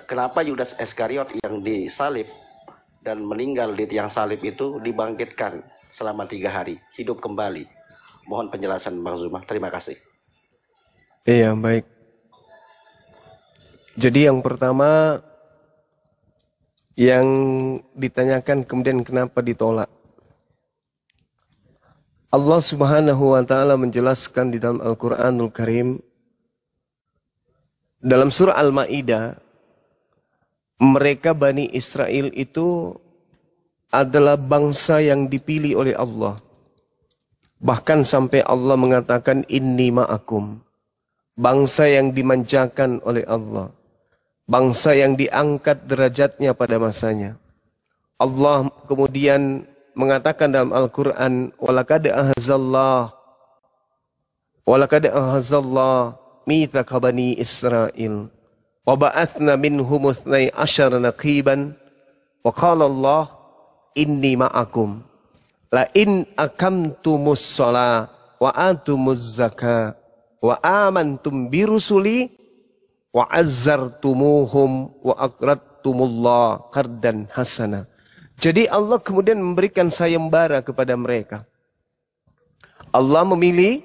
Speaker 10: kenapa Yudas Iskariot yang disalib dan meninggal di tiang salib itu dibangkitkan selama 3 hari, hidup kembali? Mohon penjelasan, Bang Zuma. Terima kasih.
Speaker 1: Iya, baik. Jadi yang pertama yang ditanyakan kemudian kenapa ditolak. Allah Subhanahu wa taala menjelaskan di dalam Al-Qur'anul Karim dalam surah Al-Maidah, mereka Bani Israel itu adalah bangsa yang dipilih oleh Allah. Bahkan sampai Allah mengatakan inni ma'akum. bangsa yang dimanjakan oleh Allah, bangsa yang diangkat derajatnya pada masanya. Allah kemudian mengatakan dalam Al-Quran, walaqad ahazallah mithaqa bani Israel wa ba'athna minhum 12 naqiban wa qala Allah inni ma'akum la in akamtumus shalah wa atumuz zakah wa amantum birusuli wa azzartumuhum wa aqradtumullah qardan hasana. Jadi Allah kemudian memberikan sayembara kepada mereka. Allah memilih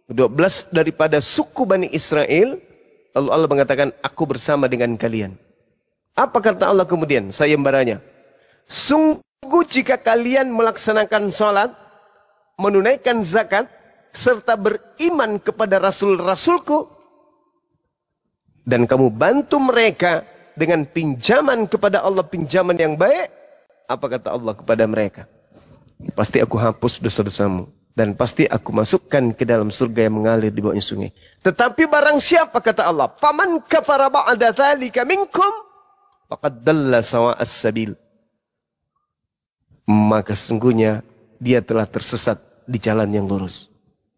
Speaker 1: 12 daripada suku Bani Israel, lalu Allah mengatakan, aku bersama dengan kalian. Apa kata Allah kemudian sayembaranya? Sungguh jika kalian melaksanakan sholat, menunaikan zakat, serta beriman kepada Rasul-Rasulku, dan kamu bantu mereka dengan pinjaman kepada Allah, pinjaman yang baik, apa kata Allah kepada mereka? Pasti aku hapus dosa-dosamu, dan pasti aku masukkan ke dalam surga yang mengalir di bawahnya sungai. Tetapi barang siapa, kata Allah, faman kafara ba'da dzalika minkum faqad dalla sawa'as sabil, maka sesungguhnya dia telah tersesat di jalan yang lurus.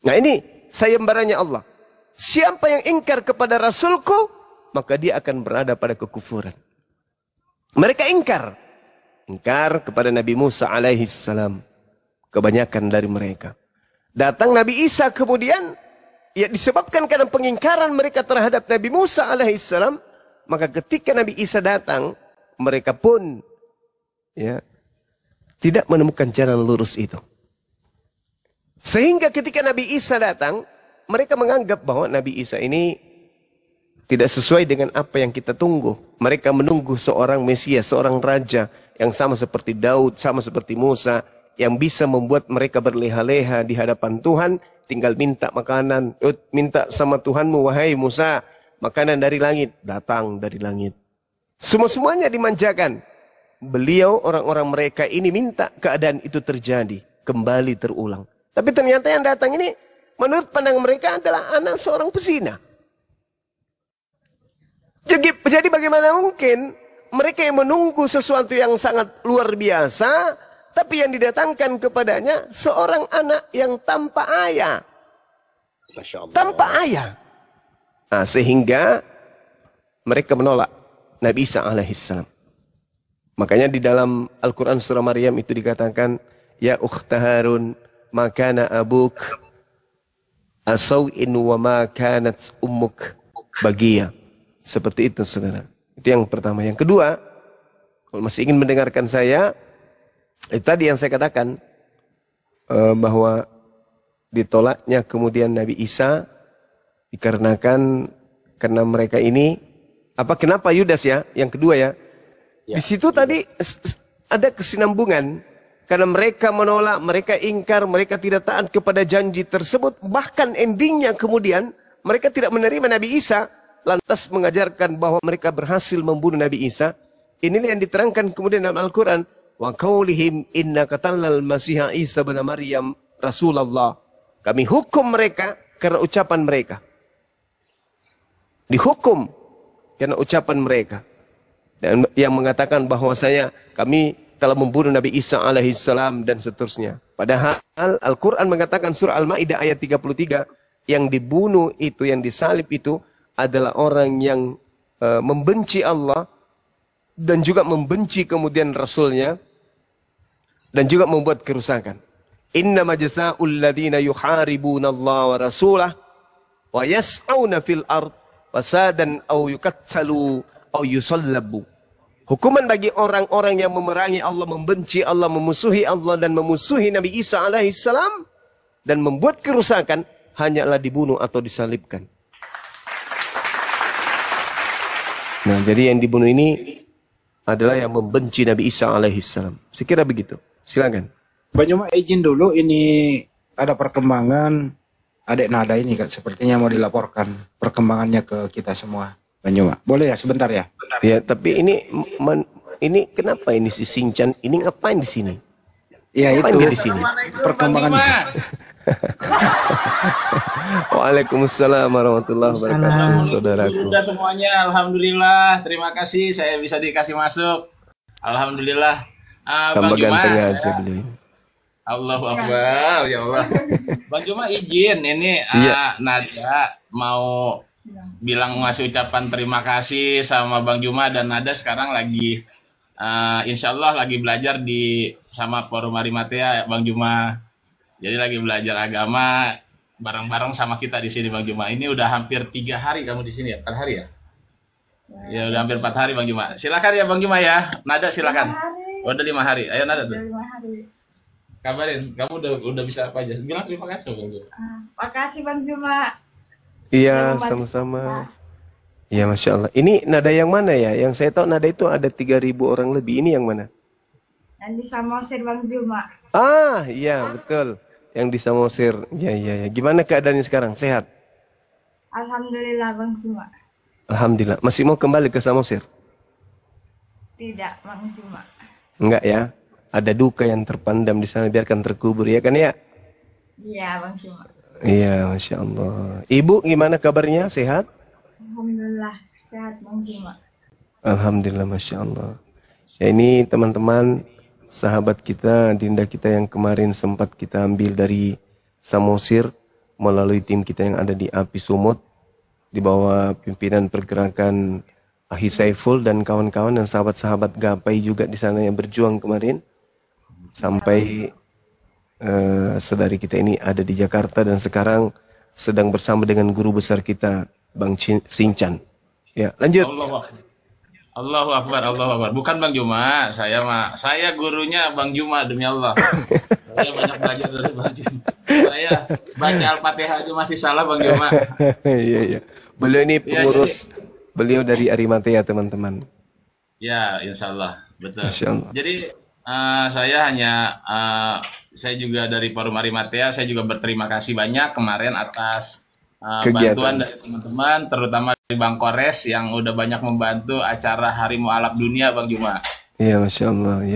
Speaker 1: Nah ini sayembaranya Allah. Siapa yang ingkar kepada Rasulku, maka dia akan berada pada kekufuran. Mereka ingkar kepada Nabi Musa alaihi salam. Kebanyakan dari mereka. Datang Nabi Isa kemudian, ya disebabkan karena pengingkaran mereka terhadap Nabi Musa alaihi salam, maka ketika Nabi Isa datang, mereka pun ya tidak menemukan jalan lurus itu. Sehingga ketika Nabi Isa datang, mereka menganggap bahwa Nabi Isa ini tidak sesuai dengan apa yang kita tunggu. Mereka menunggu seorang Mesias, seorang raja yang sama seperti Daud, sama seperti Musa, yang bisa membuat mereka berleha-leha di hadapan Tuhan, tinggal minta makanan, minta sama Tuhanmu, wahai Musa, makanan dari langit, datang dari langit. Semuanya dimanjakan. Beliau, orang-orang mereka ini minta keadaan itu terjadi, kembali terulang. Tapi ternyata yang datang ini, menurut pandang mereka adalah anak seorang pezina. Jadi bagaimana mungkin mereka yang menunggu sesuatu yang sangat luar biasa, tapi yang didatangkan kepadanya seorang anak yang tanpa ayah. Tanpa ayah. Nah, sehingga mereka menolak Nabi Isa alaihissalam. Makanya di dalam Al-Quran surah Maryam itu dikatakan, ya ukhta Harun, makana abuk asawin wa ma kanat ummuk bagiya. Seperti itu saudara. Itu yang pertama. Yang kedua, kalau masih ingin mendengarkan saya, itu tadi yang saya katakan, bahwa ditolaknya kemudian Nabi Isa dikarenakan karena mereka ini, kenapa Yudas ya? Yang kedua ya, di situ tadi ada kesinambungan. Karena mereka menolak, mereka ingkar, mereka tidak taat kepada janji tersebut. Bahkan endingnya kemudian mereka tidak menerima Nabi Isa. Lantas mengajarkan bahwa mereka berhasil membunuh Nabi Isa. Inilah yang diterangkan kemudian dalam Al-Quran. Wa qaulihim inna qatalnal masiha Isa bin Maryam Rasulullah. Kami hukum mereka karena ucapan mereka. Dihukum karena ucapan mereka. Dan yang mengatakan bahwasanya kami telah membunuh Nabi Isa alaihissalam dan seterusnya. Padahal Al-Quran mengatakan surah Al-Ma'idah ayat 33, yang dibunuh itu, yang disalib itu adalah orang yang membenci Allah dan juga membenci kemudian Rasulnya dan juga membuat kerusakan. Innama jazaa'ul ladzina yuharibuna Allah wa rasulah wa yas'auna fil ard fasadan aw yuqattalu aw yusallabu. Hukuman bagi orang-orang yang memerangi Allah, membenci Allah, memusuhi Allah dan memusuhi Nabi Isa alaihissalam dan membuat kerusakan, hanyalah dibunuh atau disalibkan. Nah, jadi yang dibunuh ini adalah yang membenci Nabi Isa alaihissalam. Saya kira begitu. Silakan.
Speaker 5: Banyuma izin dulu, ini ada perkembangan adik nada ini kan, sepertinya mau dilaporkan perkembangannya ke kita semua. Banyuma, boleh ya sebentar ya?
Speaker 1: Ya, tapi ini kenapa ini si Sinchan ini ngapain di sini?
Speaker 5: Ya
Speaker 1: ngapain
Speaker 5: itu
Speaker 1: di sini?
Speaker 5: Perkembangannya.
Speaker 1: Waalaikumsalam warahmatullahi wabarakatuh, saudaraku.
Speaker 11: Sudah semuanya, alhamdulillah. Terima kasih saya bisa dikasih masuk. Alhamdulillah. Bang
Speaker 1: Tambah
Speaker 11: Juma,
Speaker 1: ganteng aja beliau.
Speaker 11: Allahu Akbar, ya Allah. Bang Juma izin, ini Nada mau bilang ngasih ucapan terima kasih sama Bang Juma, dan Nada sekarang lagi insya Allah lagi belajar sama Forum Arimatea, Bang Juma. Jadi lagi belajar agama bareng-bareng sama kita di sini, Bang Juma. Ini udah hampir 3 hari kamu di sini ya, 4 hari ya? Ya udah hampir 4 hari, Bang Juma. Silakan ya Bang Juma ya. Nada silakan. Udah 5 hari. Ayo Nada tuh.
Speaker 12: 5 hari.
Speaker 11: Kabarin, kamu udah bisa apa aja? Bilang terima kasih Bang Juma.
Speaker 12: Makasih Bang Juma.
Speaker 1: Iya, sama-sama. Iya, Masya Allah. Ini nada yang mana ya? Yang saya tahu nada itu ada 3.000 orang lebih. Ini yang mana?
Speaker 12: Yang di Samosir Bang Juma.
Speaker 1: Ah, iya betul. Yang di Samosir. Iya. Gimana keadaannya sekarang? Sehat?
Speaker 12: Alhamdulillah Bang Juma.
Speaker 1: Alhamdulillah. Masih mau kembali ke Samosir?
Speaker 12: Tidak Bang Juma.
Speaker 1: Enggak ya? Ada duka yang terpendam di sana, biarkan terkubur ya kan ya?
Speaker 12: Iya Bang Juma.
Speaker 1: Iya, Masya Allah. Ibu gimana kabarnya? Sehat?
Speaker 12: Alhamdulillah sehat Bang Juma.
Speaker 1: Alhamdulillah, Masya Allah. Ya ini teman-teman, sahabat kita, dinda kita yang kemarin sempat kita ambil dari Samosir melalui tim kita yang ada di Api Sumut di bawah pimpinan pergerakan Ahi Saiful dan kawan-kawan dan sahabat-sahabat Gapai juga di sana yang berjuang kemarin sampai saudari kita ini ada di Jakarta dan sekarang sedang bersama dengan guru besar kita Bang Sinchan. Ya, lanjut.
Speaker 11: Allahu Akbar, Allahu Akbar. Bukan Bang Juma, saya gurunya Bang Juma demi Allah. Saya banyak belajar dari Bang Juma. Saya baca Al-Fatihah aja masih salah Bang Juma.
Speaker 1: Iya. Beliau ini pengurus, beliau dari Arimatea teman-teman.
Speaker 11: Ya, insya Allah, betul.
Speaker 1: Insya Allah.
Speaker 11: Jadi saya juga dari Forum Arimatea, saya juga berterima kasih banyak kemarin atas bantuan dari teman-teman, terutama dari Bang Kores yang udah banyak membantu acara Hari Mu'alaf Dunia, Bang Juma.
Speaker 1: Iya, Masya Allah.